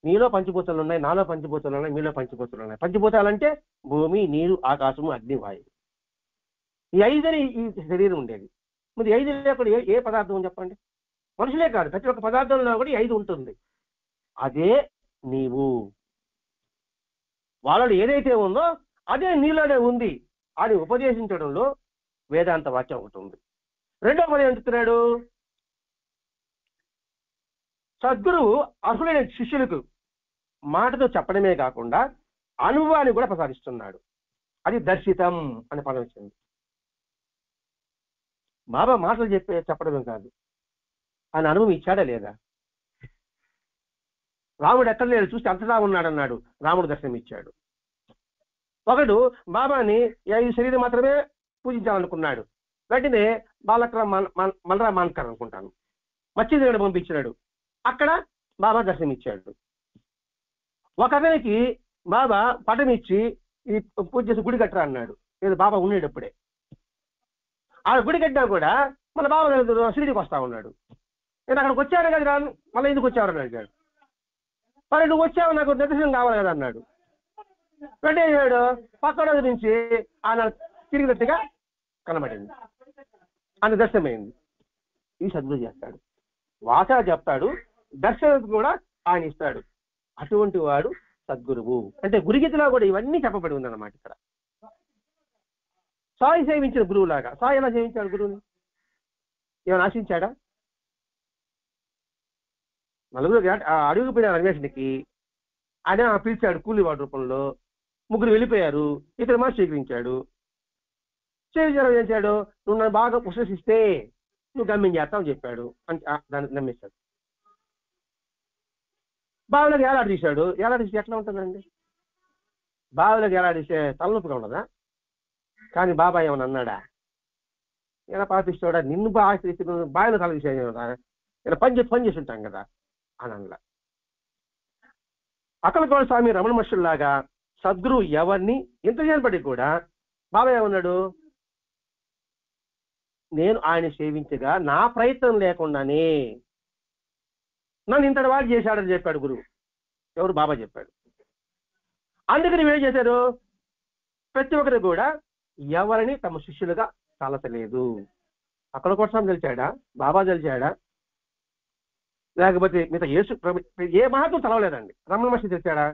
నీలో పంచభూతాలు ఉన్నాయి, నాలో పంచభూతాలు ఉన్నాయి, మీలో పంచభూతాలు ఉన్నాయి. పంచభూతాలంటే భూమి, నీరు, ఆకాశము, అగ్ని, వాయువు. ఈ 5 ఈ శరీరం ఉండేది. మరి 5 లేకుండా ఏ పదార్థం చెప్పండి? మనుషులే కాదు, ప్రతి ఒక్క పదార్థంలో కూడా 5 ఉంటుంది. అదే నీవు. వాళ్ళలో ఏదైతే ఉందో అదే నీలోనే ఉంది అని ఉపదేశించడంలో వేదాంత వాక్యం ఒకటి ఉంది. రెండో పదం ఏం చెప్తున్నాడు? సద్గురువు అర్హులైన శిష్యులకు మాటతో చెప్పడమే కాకుండా అనుభవాన్ని కూడా ప్రసాదిస్తున్నాడు. అది దర్శితం అనే పదం వచ్చింది. బాబా మాటలు చెప్పడమే కాదు, ఆయన అనుభవం ఇచ్చాడా లేదా? రాముడు ఎక్కడ లేడు, చూస్తే అంతటా ఉన్నాడన్నాడు, రాముడు దర్శనం ఇచ్చాడు. ఒకడు బాబాని 5 శరీరం మాత్రమే పూజించాలనుకున్నాడు, వెంటనే మల్రా మాన్కర్ అనుకుంటాను మత్స్యదేవుడు పంపించాడు, అక్కడ బాబా దర్శనం ఇచ్చాడు. ఒక అతనికి బాబా పటం ఇచ్చి ఈ పూజ చేసి గుడి కట్టరా అన్నాడు. లేదు, బాబా ఉండేటప్పుడే. ఆ గుడి కట్టినా కూడా మన బాబా షిరిడికి వస్తా ఉన్నాడు. నేను అక్కడికి వచ్చాను కదా, రాను మళ్ళీ ఎందుకు వచ్చావని అడిగాడు. మరి నువ్వు వచ్చావు, నాకు దర్శనం కావాలి కదా అన్నాడు. వెంటనే పక్క రోజు నుంచి ఆయన తిరిగినట్టుగా కనబడింది, ఆయన దర్శనమైంది. ఈ సద్గురు చేస్తాడు, వాచా చెప్తాడు, దర్శనం కూడా ఆయన ఇస్తాడు. అటువంటి వాడు సద్గురువు. అంటే గురుగీతలో కూడా ఇవన్నీ చెప్పబడి ఉందన్నమాట. ఇక్కడ సాయి సేవించిన గురువులాగా. సాయి ఎలా సేవించాడు గురువుని? ఏమైనా ఆశించాడా? నలుగురు అడుగు పోయిన అన్వేషణకి ఆయన పిలిచాడు కూలివాడి రూపంలో. 3 వెళ్ళిపోయారు, ఇతను మాత్రం స్వీకరించాడు. స్వీకరించడం ఏం చేశాడు? నువ్వు నన్ను బాగా విశ్వసిస్తే నువ్వు గమ్యం చేస్తావు చెప్పాడు. దాన్ని నమ్మేశాడు. బావిలోకి ఏలాడదీశాడు. ఏలాడదీసి ఎట్లా ఉంటుందండి? బావిలోకి ఏలాడదీసే తలనొప్పిగా ఉండదా? కానీ బాబా ఏమన్నా అన్నాడా? ఇలా పాపిస్తాడా? నిన్ను బావిలో తల తీసేదా? ఇలా పని చేసి ఉంటాం కదా అని అనలా. అక్కలకోట స్వామి రమణ మహర్షుల్లాగా సద్గురువు ఎవరిని ఇంత చేయబడి కూడా బాబా ఏమన్నాడు? నేను ఆయన సేవించగా నా ప్రయత్నం లేకుండానే నన్ను ఇంతటి వాడు చేశాడని చెప్పాడు గురువు. ఎవరు? బాబా చెప్పాడు. అందుకని ఏం చేశారు? ప్రతి ఒక్కరు కూడా ఎవరిని తమ శిష్యులుగా తలచలేదు. అక్కలకోట స్వామి తెలిసాడా? బాబా తెలిసాడా? లేకపోతే మిగతా ఏ మహాత్మ తలవలేదండి. రమణ మహర్షి తెలిసాడా?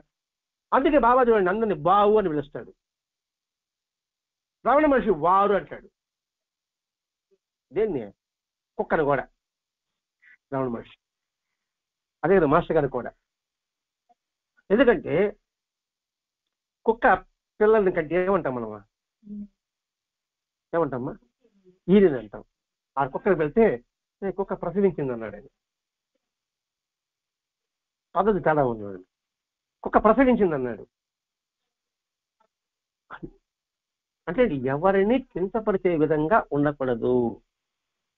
అందుకే బాబా చూడండి అందరిని బావు అని పిలుస్తాడు, రమణ మహర్షి వారు అంటాడు. దేన్ని? కుక్కను కూడా రమణ మహర్షి. అదే కదా మాస్టర్ గారు కూడా. ఎందుకంటే కుక్క పిల్లల్ని కంటే ఏమంటాం మనమా? ఏమంటామ్మా? ఈయనని అంటాం. ఆ కుక్కకి వెళ్తే కుక్క ప్రసవించింది అన్నాడు ఆయన. పద్ధతి తేడా ఉంది. కుక్క ప్రసవించింది అన్నాడు. అంటే ఎవరిని కించపరిచే విధంగా ఉండకూడదు.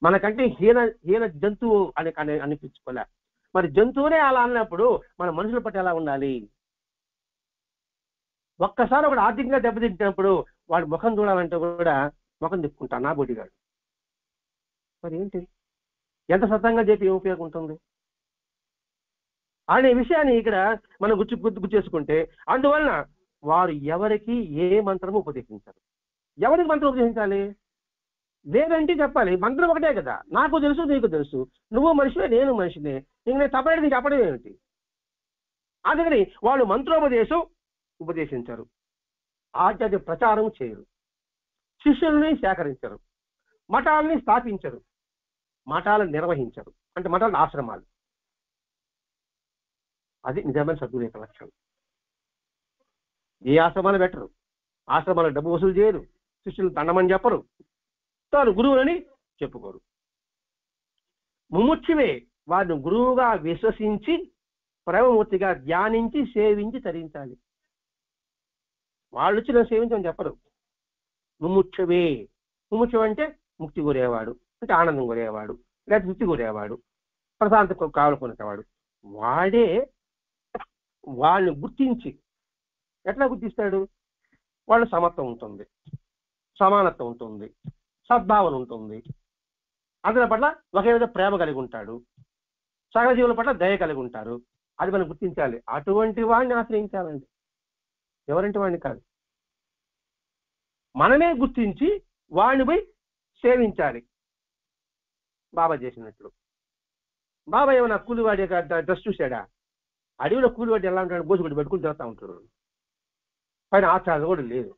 మనకంటే హీన జంతువు అని అనిపించుకోలే. మరి జంతువునే అలా అన్నప్పుడు మన మనుషుల పట్ల ఎలా ఉండాలి? ఒక్కసారి ఒకటి ఆర్థికంగా దెబ్బతింటినప్పుడు వాడి ముఖం చూడాలంటే కూడా ముఖం తిప్పుకుంటాను నా బొడిగాడు. మరి ఏంటి? ఎంత సతంగా చెప్పి ఏం ఉపయోగం ఉంటుంది అనే విషయాన్ని ఇక్కడ మనం గుర్తు చేసుకుంటే, అందువలన వారు ఎవరికి ఏ మంత్రము ఉపదేశించారు. ఎవరికి మంత్రం ఉపదేశించాలి? లేదంటే చెప్పాలి, మంత్రం ఒకటే కదా, నాకు తెలుసు నీకు తెలుసు, నువ్వు మనిషివే నేను మనిషినే, ఇంక నేను సపరేట్ నీకు చెప్పడం ఏమిటి? అందుకని వాళ్ళు మంత్రోపదేశం ఉపదేశించారు, ఆచార్య ప్రచారం చేయరు, శిష్యుల్ని సేకరించరు, మఠాలని స్థాపించరు, మఠాలను నిర్వహించరు, అంటే మఠాల ఆశ్రమాలు. అది నిజమైన సద్గురు యొక్క లక్షణం. ఏ ఆశ్రమాలు పెట్టరు, ఆశ్రమాలు డబ్బు వసూలు చేయరు, శిష్యులు దండమని చెప్పరు, తాను గురువులని చెప్పుకోరు. ముముక్షువే వారిని గురువుగా విశ్వసించి ప్రేమమూర్తిగా ధ్యానించి సేవించి తరించాలి. వాళ్ళు వచ్చి నన్ను సేవించమని చెప్పరు. ముముక్షువే, ముముక్షు అంటే ముక్తి కోరేవాడు, అంటే ఆనందం కోరేవాడు, లేదా తృప్తి కోరేవాడు, ప్రశాంత కావాలనుకునేవాడు. వాడే వాళ్ళని గుర్తించి, ఎట్లా గుర్తిస్తాడు? వాళ్ళ సమత్వం ఉంటుంది, సమానత్వం ఉంటుంది, సద్భావన ఉంటుంది, అందరి పట్ల ఒకే విధంగా ప్రేమ కలిగి ఉంటాడు, సకల జీవుల పట్ల దయ కలిగి ఉంటారు. అది మనం గుర్తించాలి. అటువంటి వాడిని ఆశ్రయించాలండి, ఎవరంటే వాడిని కాదు. మనమే గుర్తించి వాడిని పోయి సేవించాలి. బాబా చేసినట్లు. బాబా ఏమన్నా కూలివాడి డ్రెస్ చూశాడా? అడవిలో కూలివాడి ఎలా ఉంటాడు? గోసుగుడ్డి పెట్టుకుని తిరుగుతూ ఉంటాడు, పైన ఆచారం కూడా లేదు.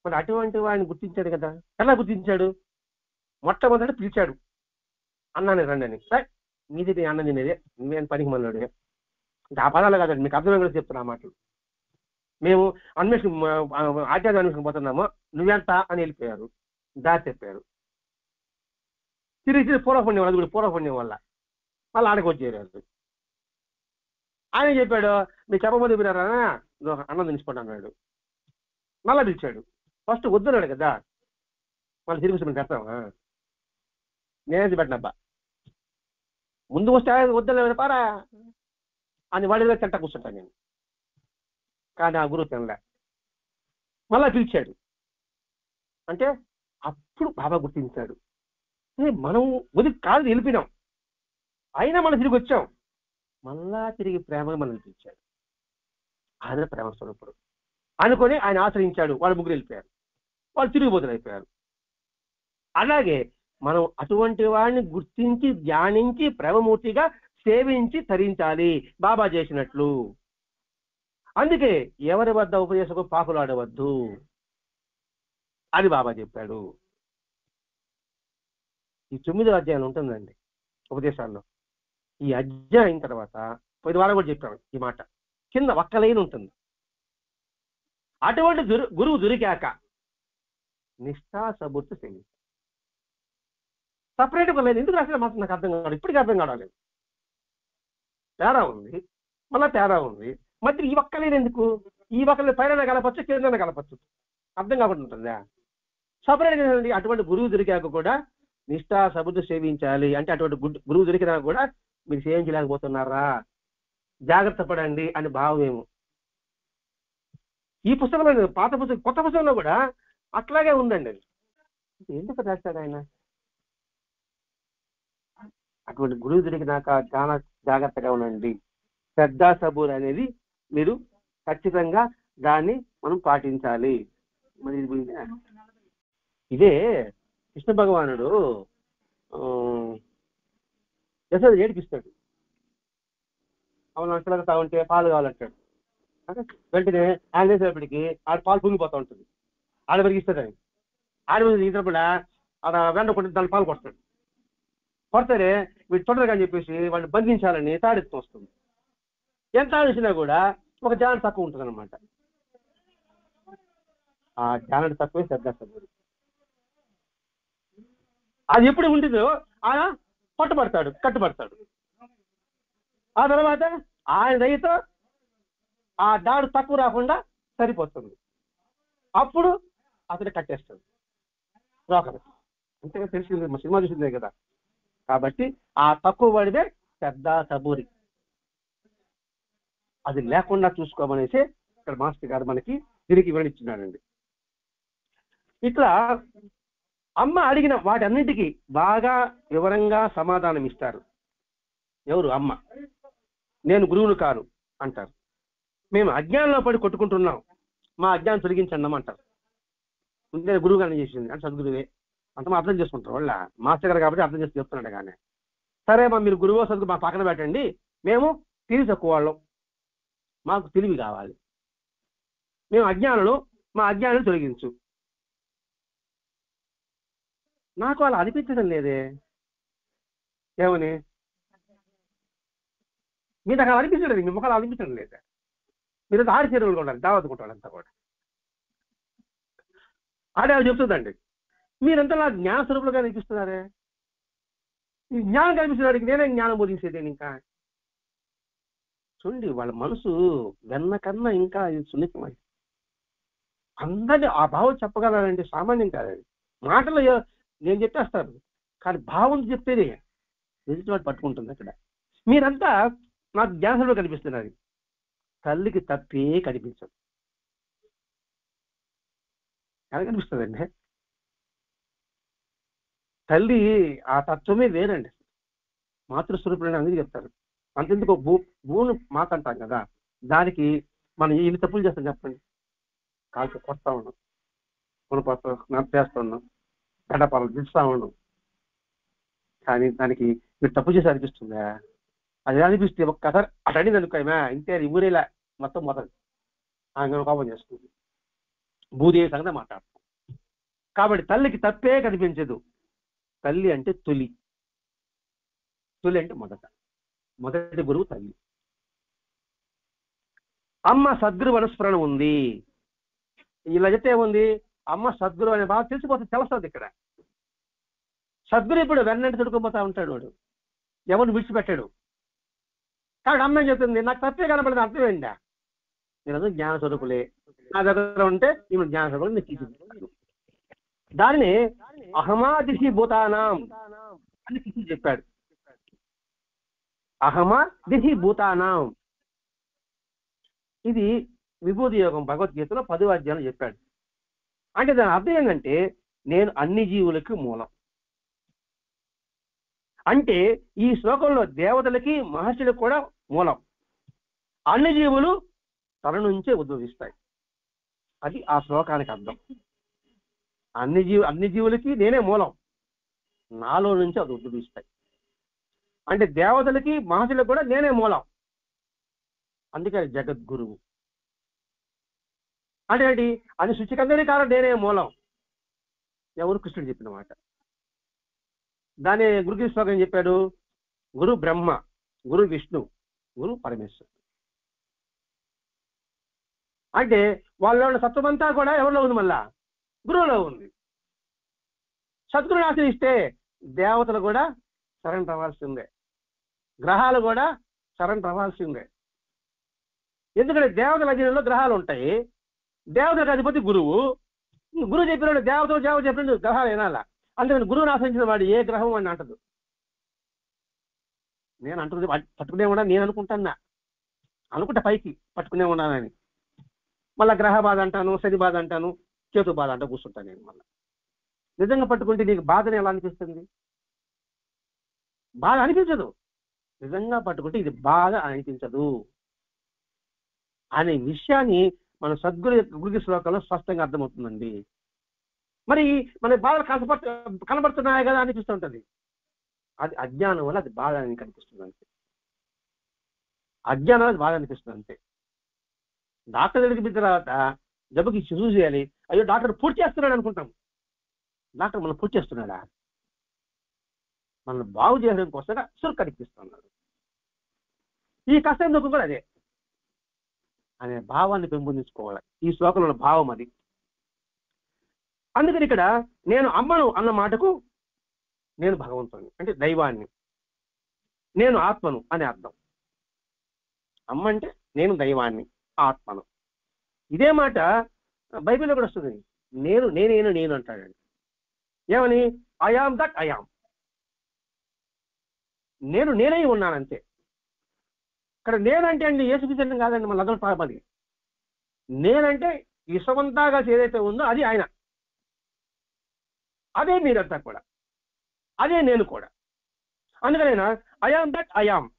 మరి అటువంటి వాడిని గుర్తించాడు కదా. ఎలా గుర్తించాడు? మొట్టమొదటి పిలిచాడు, అన్నాన్ని రండి అని. సార్ మీది అన్న తినేదే, నేను పనికి మన్నాడు. అంటే ఆ పదాలు కాదండి, మీకు అర్థమే కూడా చెప్తున్నా మాటలు. మేము అన్వేషణ ఆచార్య అన్వేషణ పోతున్నాము, నువ్వెంత అని వెళ్ళిపోయారు, దారి చెప్పారు. తిరిగి పూర్వపుణ్యం, అది కూడా పూర్వపుణ్యం వల్ల మళ్ళీ ఆడకు వచ్చేరారు. ఆయన చెప్పాడు, మీరు చెప్పబోతే వినారా, అన్నం తినిసుకోండి అన్నాడు. మళ్ళా పిలిచాడు. ఫస్ట్ వద్దున్నాడు కదా, మళ్ళీ తిరిగి మేము పెడతామా? నేనేది పెట్టినబ్బా, ముందు వస్తే వద్దులే పారా అని వాడిగా తింటా కూర్చుంటాను నేను. కానీ ఆ గురువు తినలే, మళ్ళా పిలిచాడు. అంటే అప్పుడు బాబా గుర్తించాడు, మనం వదిలి కాదు వెళ్ళిపోయినాం, అయినా మనం తిరిగి వచ్చాం. మళ్ళా తిరిగి ప్రేమగా మనం పిలిచాడు. ఆయన ప్రేమ స్వరూపుడు అనుకొని ఆయన ఆశ్రయించాడు. వాళ్ళు ముగ్గురు వెళ్ళిపోయారు, వాళ్ళు తిరిగిపోతులు అయిపోయారు. అలాగే మనం అటువంటి వాడిని గుర్తించి ధ్యానించి ప్రేమమూర్తిగా సేవించి తరించాలి, బాబా చేసినట్లు. అందుకే ఎవరి వద్ద ఉపదేశకు పాకులాడవద్దు అని బాబా చెప్పాడు. ఈ 9వ అధ్యాయం ఉంటుందండి ఉపదేశాల్లో. ఈ అధ్యాయం అయిన తర్వాత 10 వారం కూడా చెప్పాడు ఈ మాట. కింద ఒక్క లైన్ ఉంటుంది, అటువంటి గురువు దొరికాక నిష్ఠా సబూర్తి సేవించాలి. సపరేట్గా లేదు. ఎందుకు రాసిన మాత్రం నాకు అర్థం కాదు, ఇప్పటికీ అర్థం కావలేదు. తేడా ఉంది, మళ్ళీ తేడా ఉంది. మధ్య ఈ ఒక్క లైన్ ఎందుకు? ఈ ఒక్క పైన కలపచ్చు, కింద కలపచ్చు, అర్థం కాకుండా ఉంటుందా? సపరేట్గా అటువంటి గురువు దొరికాక కూడా నిష్ఠా సబూర్తి సేవించాలి. అంటే అటువంటి గురువు దొరికినా కూడా మీరు సేవించలేకపోతున్నారా, జాగ్రత్త పడండి అని భావమేమో. ఈ పుస్తకంలో, పాత పుస్తకం, కొత్త పుస్తకంలో కూడా అట్లాగే ఉందండి. అది ఎందుకు రాస్తాడు ఆయన? అటువంటి గురువు దొరికినాక చాలా జాగ్రత్తగా ఉండండి. శ్రద్ధా సబూర్ అనేది మీరు ఖచ్చితంగా దాన్ని మనం పాటించాలి. మరి ఇదే కృష్ణ భగవానుడు యశోద ఏడిపిస్తాడు. అవును అసలు తా ఉంటే పాలు కావాలంటాడు. వెంటనే ఆయన వేసేటప్పటికి ఆడ పాలు పొంగిపోతూ ఉంటుంది, ఆడ పెరిగిస్తాడు. ఆయన ఆడ మీద ఇచ్చినప్పుడు ఆడ వెంట కొట్టి దాని పాలు కొడతాడు. కొడతారే వీడు తొందరగా అని చెప్పేసి వాడిని బంధించాలని తాడెత్తు వస్తుంది. ఎంత ఆలోచన కూడా ఒక ధ్యానం తక్కువ ఉంటుంది అనమాట. ఆ ధ్యానం తక్కువే శ్రద్ధా సబూరి. అది ఎప్పుడు ఉంటుందో ఆయన కట్టుబడతాడు. ఆ తర్వాత ఆయన దయతో ఆ దాడు తక్కువ రాకుండా సరిపోతుంది. అప్పుడు అతను కట్టేస్తాడు రోకరు. అంతేగా తెలిసింది, సినిమా చూసిందే కదా. కాబట్టి ఆ తక్కువ పడితే శ్రద్ధా సబూరి, అది లేకుండా చూసుకోమనేసి ఇక్కడ మాస్టర్ గారు మనకి తిరిగి వివరించినాడండి. ఇట్లా అమ్మ అడిగిన వాటన్నిటికీ బాగా వివరంగా సమాధానం ఇస్తారు. ఎవరు? అమ్మ. నేను గురువును కాను అంటారు. మేము అజ్ఞానంలో పడి కొట్టుకుంటున్నాం, మా అజ్ఞానం తొలగించండి అంటారు. ముందే గురువు గారిని చేసింది అంటే సద్గురువే అంత అర్థం చేసుకుంటారు. వాళ్ళ మాస్టర్ గారు కాబట్టి అర్థం చేసి చెప్తున్నాడు. కానీ సరే మా మీరు గురువు సద్గురు మా పక్కన పెట్టండి, మేము తెలివి తక్కువ వాళ్ళం, మాకు తెలివి కావాలి, మేము అజ్ఞానులు, మా అజ్ఞానం తొలగించు. నాకు అలా అనిపించడం లేదే. ఏమని మీరు అక్కడ అనిపించడం లేదు, మీ ముఖాలు అనిపించడం లేదే. మీరు ఆడి చీరలు ఉండాలి, దావత్తుకుంటాడు అంతా కూడా ఆడే చెప్తుందండి. మీరంతా నాకు జ్ఞాన స్వరూపులుగా అనిపిస్తున్నారే. ఈ జ్ఞానం కనిపిస్తున్నాడికి నేనే జ్ఞానం బోధించేది. ఇంకా చూడండి, వాళ్ళ మనసు వెన్న కన్నా ఇంకా సున్నితమై అందరినీ ఆ భావం చెప్పగలరండి, సామాన్యం కాదండి. మాటలు నేను చెప్పేస్తాను, కానీ భావం చెప్తేనే ఎదుటివాడు పట్టుకుంటుంది. అక్కడ మీరంతా నాకు జ్ఞానంలో కనిపిస్తున్నారు, తల్లికి తప్పే కనిపించదు. ఎలా కనిపిస్తుందండి? తల్లి ఆ తత్వమే వేరండి. మాతృస్వరూపులని అందరికీ చెప్తారు. అంతెందుకు భూమి మాత అంటాం కదా, దానికి మనం ఎన్ని తప్పులు చేస్తాం చెప్పండి. కాల్చి కొడతా ఉన్నాం, కొనుకొస్తా చేస్తా ఉన్నాం, గడపాలు దిస్తా ఉన్నాం, కానీ దానికి మీరు తప్పు చేసి అనిపిస్తుందా? అది అనిపిస్తే ఒక్కసారి అటు అడిగింది అనుకోమా, ఇంతే ఊరేలా మొత్తం మొదలు ఆమె కోపం చేస్తుంది. భూదేవి సంగతి మాట్లాడతాం. కాబట్టి తల్లికి తప్పే కనిపించదు. తల్లి అంటే తొలి, తొలి అంటే మొదటి గురువు తల్లి. అమ్మ సద్గురు అనుస్మరణ ఉంది. ఇలా చెప్తే ఏముంది? అమ్మ సద్గురు అనే బాగా తెలిసిపోతుంది, తెలుస్తుంది. ఇక్కడ సద్గురు ఇప్పుడు వెన్నంటి తొడుకుపోతా ఉంటాడు, వాడు ఎవరిని విడిచిపెట్టాడు. కాబట్టి అమ్మ ఏం చెప్తుంది, నాకు తప్పే కనపడదు, అర్థమైందా? నేను జ్ఞాన స్వరూపులే, నా దగ్గర ఉంటే ఈమె జ్ఞాన స్వరూపులు నేను తీసుకుంటాను. దానిని అహమాదిశి భూతానాం అని కృష్ణుడు చెప్పాడు. అహమాదిశి భూతానాం, ఇది విభూతి యోగం భగవద్గీతలో 10వ అధ్యాయంలో చెప్పాడు. అంటే దాని అర్థం ఏంటంటే నేను అన్ని జీవులకు మూలం. అంటే ఈ శ్లోకంలో దేవతలకి మహర్షులకు కూడా మూలం. అన్ని జీవులు తన నుంచే ఉద్భవిస్తాయి, అది ఆ శ్లోకానికి అర్థం. అన్ని జీవులకి నేనే మూలం, నాలో నుంచి అది ఉద్భవిస్తాయి. అంటే దేవతలకి మహర్షులకు కూడా నేనే మూలం, అందుకే జగద్గురువు. అంటే ఏంటి? అది శుచికందరి కాలం నేనే మూలం. ఎవరు? కృష్ణుడు చెప్పిన మాట. దాని గురుకి శ్లోకం చెప్పాడు, గురు బ్రహ్మ, గురు విష్ణు, గురు పరమేశ్వరు. అంటే వాళ్ళలో ఉన్న సత్వమంతా కూడా ఎవరిలో ఉంది? మళ్ళా గురువులో ఉంది. సద్గురుని ఆశ్రయిస్తే దేవతలు కూడా శరణ్ అవ్వాల్సిందే, గ్రహాలు కూడా శరణ్ అవ్వాల్సిందే. ఎందుకంటే దేవతల అధీనంలో గ్రహాలు ఉంటాయి. దేవతలకు అధిపతి గురువు. గురువు చెప్పినప్పుడు దేవతలు చెప్పినట్టు గ్రహాలు వినాలా. అందుకని గురువుని ఆశ్రయించిన వాడు ఏ గ్రహం అని అంటదు. నేను అంటుంది పట్టుకునే ఉన్నా, నేను అనుకుంటా పైకి పట్టుకునే ఉన్నానని. మళ్ళీ గ్రహ బాధ అంటాను, శని బాధ అంటాను, కేతు బాధ అంటూ కూర్చుంటాను నేను. మళ్ళీ నిజంగా పట్టుకుంటే నీకు బాధని ఎలా అనిపిస్తుంది? బాధ అనిపించదు. నిజంగా పట్టుకుంటే ఇది బాధ అనిపించదు అనే విషయాన్ని మన గురుకి శ్లోకంలో స్పష్టంగా అర్థమవుతుందండి. మరి మన బాధలు కనబడుతున్నాయి కదా అనిపిస్తుంటది. అది అజ్ఞానం వల్ల అది బాధ అని కనిపిస్తుంది అంతే. అజ్ఞానం అది బాధ అనిపిస్తుంది అంతే. డాక్టర్ దగ్గరికి పిలిచిన తర్వాత జబ్బుకి చూసి చేయాలి, అయ్యో డాక్టర్ పూర్తి చేస్తున్నాడు అనుకుంటాం. డాక్టర్ మనం పూర్తి చేస్తున్నాడా? మనల్ని బాగు చేయడం కోసంగా సురుకు కనిపిస్తున్నాడు. ఈ కష్టం దుఃఖం కూడా అదే అనే భావాన్ని పెంపొందించుకోవాలి. ఈ శ్లోకంలో భావం అది. అందుకని ఇక్కడ నేను అమ్మను అన్న మాటకు నేను భగవంతుని అంటే దైవాన్ని, నేను ఆత్మను అనే అర్థం. అమ్మ అంటే నేను దైవాన్ని, ఆత్మను. ఇదే మాట బైబిల్లో కూడా వస్తుంది. నేను అంటాడండి. ఏమని? I am that I am. నేనై ఉన్నానంతే. ఇక్కడ నేనంటే అండి యేసుక్రీస్తు కాదండి, మన అదొక పాపది. నేనంటే విశ్వమంతాగా ఏదైతే ఉందో అది ఆయన. అదే మీరంతా కూడా, అదే నేను కూడా. అందుకనైనా ఐఆమ్ దట్ ఐఆమ్.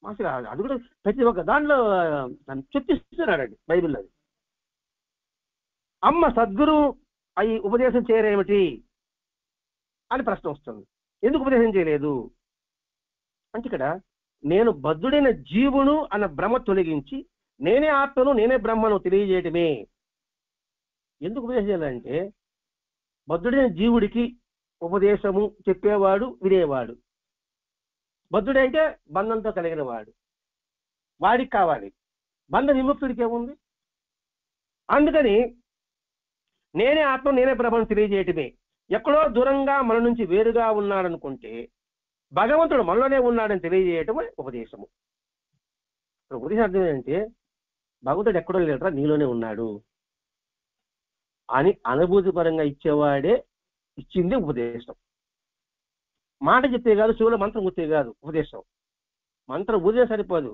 అసలు అది కూడా ప్రతి ఒక్క దాంట్లో చర్చిస్తున్నాడండి బైబిల్లో. అది అమ్మ సద్గురు అయి ఉపదేశం చేయరేమిటి అని ప్రశ్న వస్తుంది. ఎందుకు ఉపదేశం చేయలేదు అంటే, ఇక్కడ నేను బద్ధుడైన జీవును అన్న భ్రమ తొలగించి నేనే ఆత్మను నేనే బ్రహ్మను తెలియజేయటమే. ఎందుకు ఉపదేశం చేయాలంటే, బద్ధుడైన జీవుడికి ఉపదేశము చెప్పేవాడు వినేవాడు. బద్ధుడే అంటే బంధంతో కలిగిన వాడు, వాడికి కావాలి. బంధ విముక్తుడికి ఏముంది? అందుకని నేనే ఆత్మ నేనే బ్రహ్మను తెలియజేయటమే. ఎక్కడో దూరంగా మన నుంచి వేరుగా ఉన్నాడనుకుంటే భగవంతుడు మనలోనే ఉన్నాడని తెలియజేయటమే ఉపదేశము. ఉపదేశం అర్థం ఏంటంటే, భగవంతుడు ఎక్కడో లేడరా, నీలోనే ఉన్నాడు అని అనుభూతి పరంగా ఇచ్చేవాడే ఇచ్చింది ఉపదేశం. మాట చెప్తే కాదు, చెవులో మంత్రం గుర్తే కాదు ఉపదేశం. మంత్రం ఊదే సరిపోదు,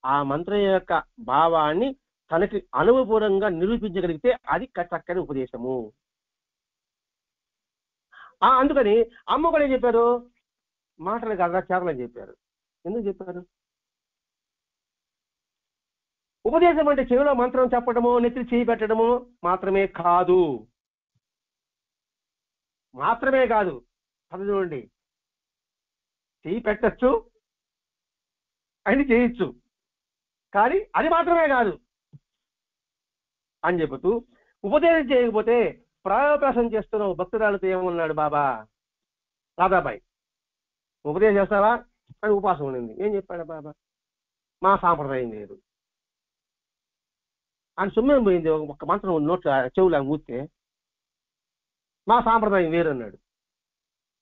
ఆ మంత్రం యొక్క భావాన్ని తనకి అనుభవపూర్వంగా నిరూపించగలిగితే అది చక్కని ఉపదేశము. అందుకని అమ్మ కూడా ఏం చెప్పారు? మాటలు కాదురా చేపలని చెప్పారు. ఎందుకు చెప్పారు? ఉపదేశం అంటే చెవిలో మంత్రం చెప్పడము, నెత్తి చేయి పెట్టడము మాత్రమే కాదు. మాత్రమే కాదు, అది చూడండి, చేయి పెట్టచ్చు, అని చేయొచ్చు, కానీ అది మాత్రమే కాదు అని చెబుతూ, ఉపదేశం చేయకపోతే ప్రాయోపాసన చేస్తున్నావు భక్తురాలతో ఏమన్నాడు బాబా రాధాబాయి, ఉపదేశం చేస్తావా అని ఉపాసం ఉండింది. ఏం చెప్పాడు బాబా? మా సాంప్రదాయం లేదు అని సుమ్మేం పోయింది. ఒక మంత్రం నోట్ల చెవులు మూస్తే మా సాంప్రదాయం వేరు అన్నాడు.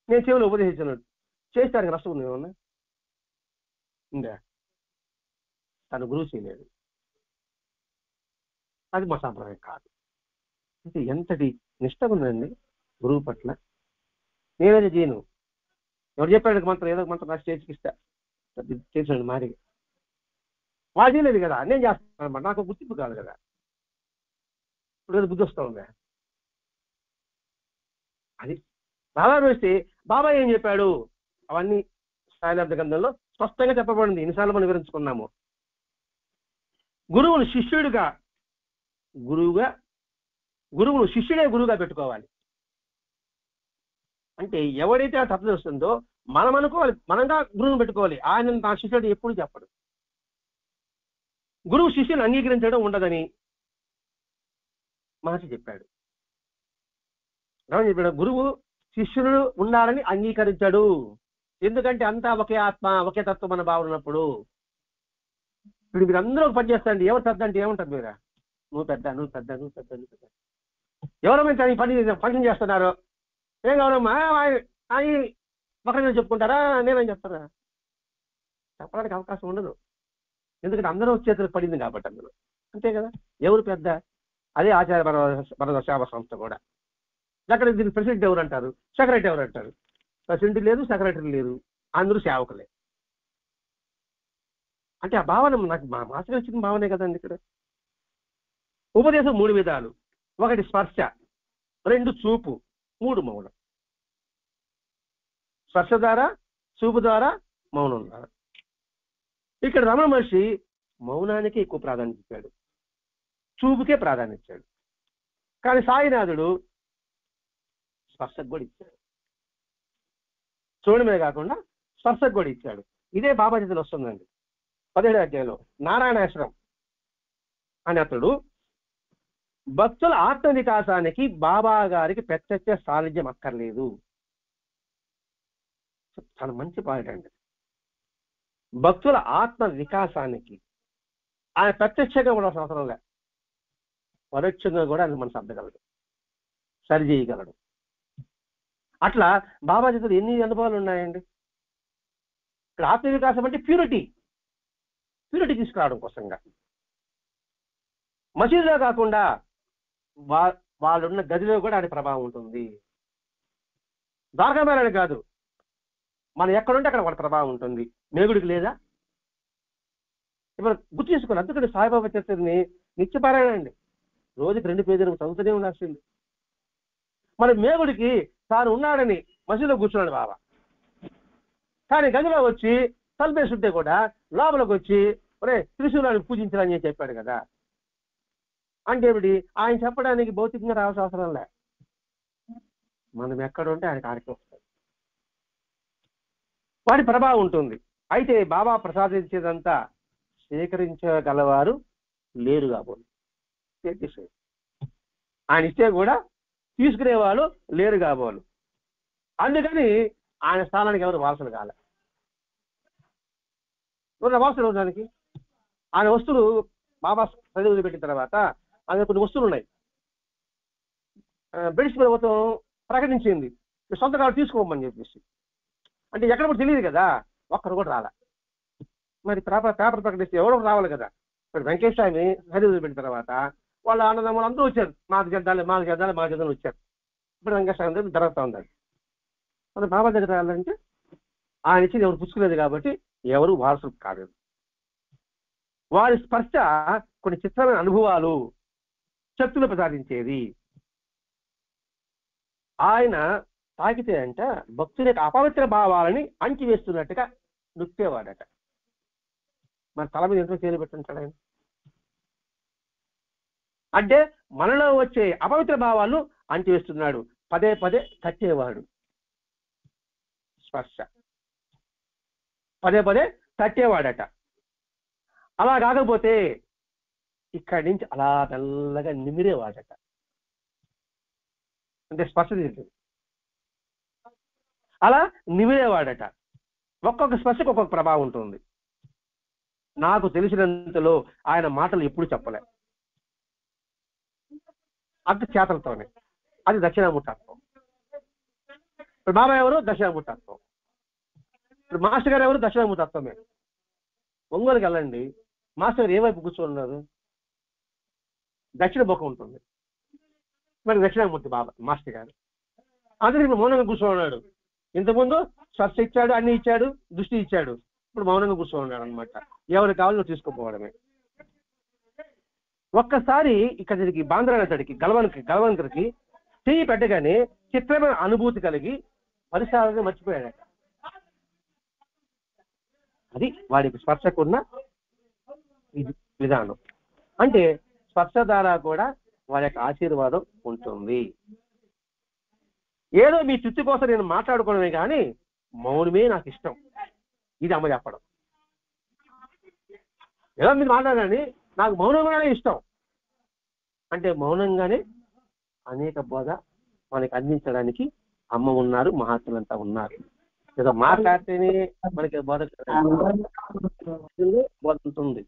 నేను చెవులు ఉపదేశించినాడు, చేస్తానికి నష్టం ఉంది ఏమన్నా? ఇంకా తను గురువు చేయలేడు, అది మా సాంప్రదాయం కాదు. అంటే ఎంతటి నిష్ట ఉందండి గురువు పట్ల. నేనేది చేయను, ఎవరు చెప్పాడు మంత్రం, ఏదో మంత్రం నాకు స్టేజ్కి ఇస్తా చేసాడు మారి, వాళ్ళు చేయలేదు కదా, నేను చేస్తాను అనమాట, నాకు గుర్తింపు కాదు కదా. ఇప్పుడు ఏదో బుద్ధి వస్తూ ఉందా? అది సాధారణ వేస్తే బాబా ఏం చెప్పాడు అవన్నీ స్థాయిలాబ్ద గ్రంథంలో స్పష్టంగా చెప్పబడింది. ఎన్నిసార్లు మనం వివరించుకున్నాము. గురువును శిష్యుడిగా గురువును శిష్యుడే గురువుగా పెట్టుకోవాలి. అంటే ఎవరైతే ఆ తత్వం వస్తుందో మనం అనుకోవాలి, మనంగా గురువును పెట్టుకోవాలి. ఆయన నా శిష్యుడు ఎప్పుడు చెప్పడు. గురువు శిష్యుని అంగీకరించడం ఉండదని మహర్షి చెప్పాడు. ఏమని చెప్పాడు? గురువు శిష్యుడు ఉండాలని అంగీకరించాడు. ఎందుకంటే అంతా ఒకే ఆత్మ ఒకే తత్వం మన భావన ఉన్నప్పుడు. ఇప్పుడు మీరు అందరూ ఒక పని చేస్తారండి, ఎవరు పెద్ద అంటే ఏమంటారు మీరా? నువ్వు పెద్ద, నువ్వు పెద్ద, నువ్వు పెద్ద, నువ్వు పెద్ద. ఎవరైనా ఈ పని ఫంక్షన్ చేస్తున్నారు, ఏం కావాలమ్మా అని ఒకరిని చెప్పుకుంటారా, నేనేం చెప్తారా? చెప్పడానికి అవకాశం ఉండదు. ఎందుకంటే అందరూ చేతులకు పడింది కాబట్టి అందులో, అంతే కదా. ఎవరు పెద్ద? అదే ఆచార్య భరత సేవా సంస్థ కూడా. అక్కడ దీనికి ప్రెసిడెంట్ ఎవరు అంటారు, సెక్రటరీ ఎవరు అంటారు. ప్రెసిడెంట్ లేదు, సెక్రటరీ లేదు, అందరూ సేవకులే. అంటే ఆ భావన నాకు మా మాస్టర్ వచ్చిన భావనే కదండి. ఇక్కడ ఉపదేశం 3 విధాలు: 1 స్పర్శ, 2 చూపు, 3 మౌనం. స్పర్శ ద్వారా, చూపు ద్వారా, మౌనం ద్వారా. ఇక్కడ రమణ మహర్షి మౌనానికి ఎక్కువ ప్రాధాన్యత ఇచ్చాడు, చూపుకే ప్రాధాన్యత ఇచ్చాడు. కానీ సాయినాథుడు స్పర్శకు కూడా ఇచ్చాడు, చూడమే కాకుండా స్పర్శకు కూడా ఇచ్చాడు. ఇదే బాబా చేతిలో వస్తుందండి 17వ అధ్యాయంలో. నారాయణాశ్రం అని అతడు భక్తుల ఆత్మ వికాసానికి బాబా గారికి ప్రత్యక్ష సాన్నిధ్యం అక్కర్లేదు. చాలా మంచి పాయింట్ అండి. భక్తుల ఆత్మ వికాసానికి ఆయన ప్రత్యక్షంగా ఉండాల్సిన అవసరం లే, పరోక్షంగా కూడా ఆయన మనసు అర్థగలడు, సరి చేయగలడు. అట్లా బాబా చేతులు ఎన్ని అనుభవాలు ఉన్నాయండి. ఇక్కడ ఆత్మ వికాసం అంటే ప్యూరిటీ తీసుకురావడం కోసంగా. మసీదులో కాకుండా వాళ్ళున్న గదిలో కూడా ఆయన ప్రభావం ఉంటుంది. ద్వారకామేళానికి కాదు, మనం ఎక్కడుంటే అక్కడ వాళ్ళ ప్రభావం ఉంటుంది. మేగుడికి లేదా? ఇప్పుడు గుర్తు చేసుకోవాలి. అందుకని సాయిబాబా చరిత్రని నిత్యపారాయణ అండి, రోజుకి 2 పేజీలు చదువుతూనే ఉండాల్సింది. మరి మేగుడికి తాను ఉన్నాడని మసీదులో కూర్చున్నాడు బాబా. కానీ గదిలో వచ్చి తలపేస్తుంటే కూడా లోపలికి వచ్చి ఒరే త్రిశూలాన్ని పూజించాలని చెప్పాడు కదా. అంటే ఏమిటి? ఆయన చెప్పడానికి భౌతికంగా రావాల్సిన అవసరం లే, మనం ఎక్కడ ఉంటే ఆయనకి ఆడికి వస్తాడు, వాడి ప్రభావం ఉంటుంది. అయితే బాబా ప్రసాదించేదంతా స్వీకరించగలవారు లేరు కాబోలు. ఆయన ఇస్తే కూడా తీసుకునే వాళ్ళు లేరు కాబోలు. అందుకని ఆయన స్థానానికి ఎవరు వారసులు కాలే. వారసులు అవడానికి ఆయన వస్తువులు బాబా చదివి పెట్టిన తర్వాత ఆయన కొన్ని వస్తువులు ఉన్నాయి. బ్రిటిష్ ప్రభుత్వం ప్రకటించింది సొంత కాదు తీసుకోమని చెప్పేసి. అంటే ఎక్కడ కూడా తెలియదు కదా, ఒక్కరు కూడా రాలే. మరి పేపర్ ప్రకటిస్తే ఎవరో రావాలి కదా. ఇప్పుడు వెంకటేశ్వర స్వామి చదివి పెట్టిన తర్వాత వాళ్ళ అన్నదమ్ములు అందరూ వచ్చారు, మాకు చేద్దాం వచ్చారు. ఇప్పుడు వెంకటేశ్వర స్వామి దగ్గర జరుగుతూ ఉండాలి. మన బాబా దగ్గర రావాలంటే ఆయన ఇచ్చింది ఎవరు పుచ్చుకోలేదు కాబట్టి ఎవరు వారసులు కాలేదు. వారి స్పర్శ కొన్ని చిత్రమైన అనుభవాలు, శక్తులు ప్రసాదించేది. ఆయన తాకితే అంట భక్తుల యొక్క అపవిత్ర భావాలని అంటివేస్తున్నట్టుగా నొక్కేవాడట. మరి తల మీద ఎంతో చేరు పెట్టుంటాడు ఆయన. అంటే మనలో వచ్చే అపవిత్ర భావాలను అంటివేస్తున్నాడు, పదే పదే తట్టేవాడు. స్పర్శ పదే పదే తట్టేవాడట. అలా కాకపోతే ఇక్కడి నుంచి అలా మెల్లగా నిమిరేవాడట. అంటే స్పర్శ తింటుంది, అలా నిమిరేవాడట. ఒక్కొక్క స్పర్శకు ఒక్కొక్క ప్రభావం ఉంటుంది. నాకు తెలిసినంతలో ఆయన మాటలు ఎప్పుడు చెప్పలే, అంత చేతలతోనే. అది దక్షిణామూర్తత్వం. ఇప్పుడు బాబా ఎవరు? దక్షిణామూర్తత్వం. ఇప్పుడు మాస్టర్ గారు ఎవరు? దక్షిణామూర్తత్వమే. ఒంగోలుకి వెళ్ళండి, మాస్టర్ గారు ఏ వైపు కూర్చోన్నారు? దక్షిణ ముఖం ఉంటుంది. మరి దక్షిణామూర్తి బాబా మాస్టర్ గారు. అందుకే ఇప్పుడు మౌనంగా కూర్చోన్నాడు. ఇంతకుముందు స్పర్శ ఇచ్చాడు, అన్ని ఇచ్చాడు, దృష్టి ఇచ్చాడు. ఇప్పుడు మౌనంగా కూర్చోన్నాడు అనమాట. ఎవరు కావాలో తీసుకుపోవడమే. ఒక్కసారి ఇక్కడికి బాంద్రానతడికి గలవనకరికి చెయ్యి పెట్టగానే చిత్రమైన అనుభూతి కలిగి పరిసరాలను మర్చిపోయాడట. అది వాడికి స్పర్శకున్న విధానం. అంటే స్పర్శ ద్వారా కూడా వారి యొక్క ఆశీర్వాదం ఉంటుంది. ఏదో మీ చుట్టూ కోసం నేను మాట్లాడుకోవడమే కానీ మౌనమే నాకు ఇష్టం, ఇది అమ్మ చెప్పడం. ఏదో మీరు మాట్లాడాలని నాకు మౌనంగానే ఇష్టం అంటే మౌనంగానే అనేక బోధ మనకి అందించడానికి అమ్మ ఉన్నారు, మహాత్ములంతా ఉన్నారు. ఏదో మాట్లాడితేనే మనకి బోధ ఉంటుంది,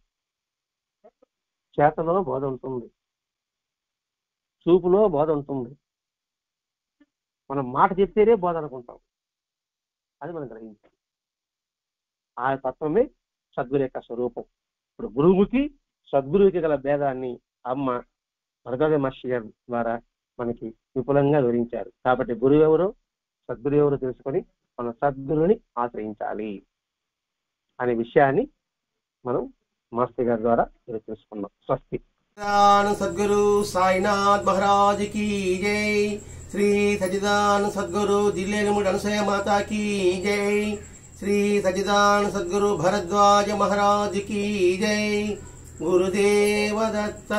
చేతలో బోధ ఉంటుంది, చూపులో బోధ ఉంటుంది. మనం మాట చెప్తేనే బోధ అనుకుంటాం, అది మనం గ్రహించాలి. ఆ తత్వమే సద్గురు యొక్క స్వరూపం. ఇప్పుడు గురువుకి సద్గురువుకి గల భేదాన్ని అమ్మ భరద్వాజ మహర్షి గారి ద్వారా మనకి విపులంగా వివరించారు. కాబట్టి గురువు ఎవరో సద్గురు ఎవరో తెలుసుకొని మనం సద్గురుని ఆశ్రయించాలి అనే విషయాన్ని మనం మాస్టర్ గారి ద్వారా తెలుసుకున్నాం. స్వస్తి.
సద్గురు సాయినాథ్ మహారాజ్ की जय। श्री सच्चिदानंद सद्गुरु जिल्लेमुड अनुसया माता की जय। श्री सच्चिदानंद सद्गुरु भरद्वाज महाराज की जय। गुरुदेव दत्त।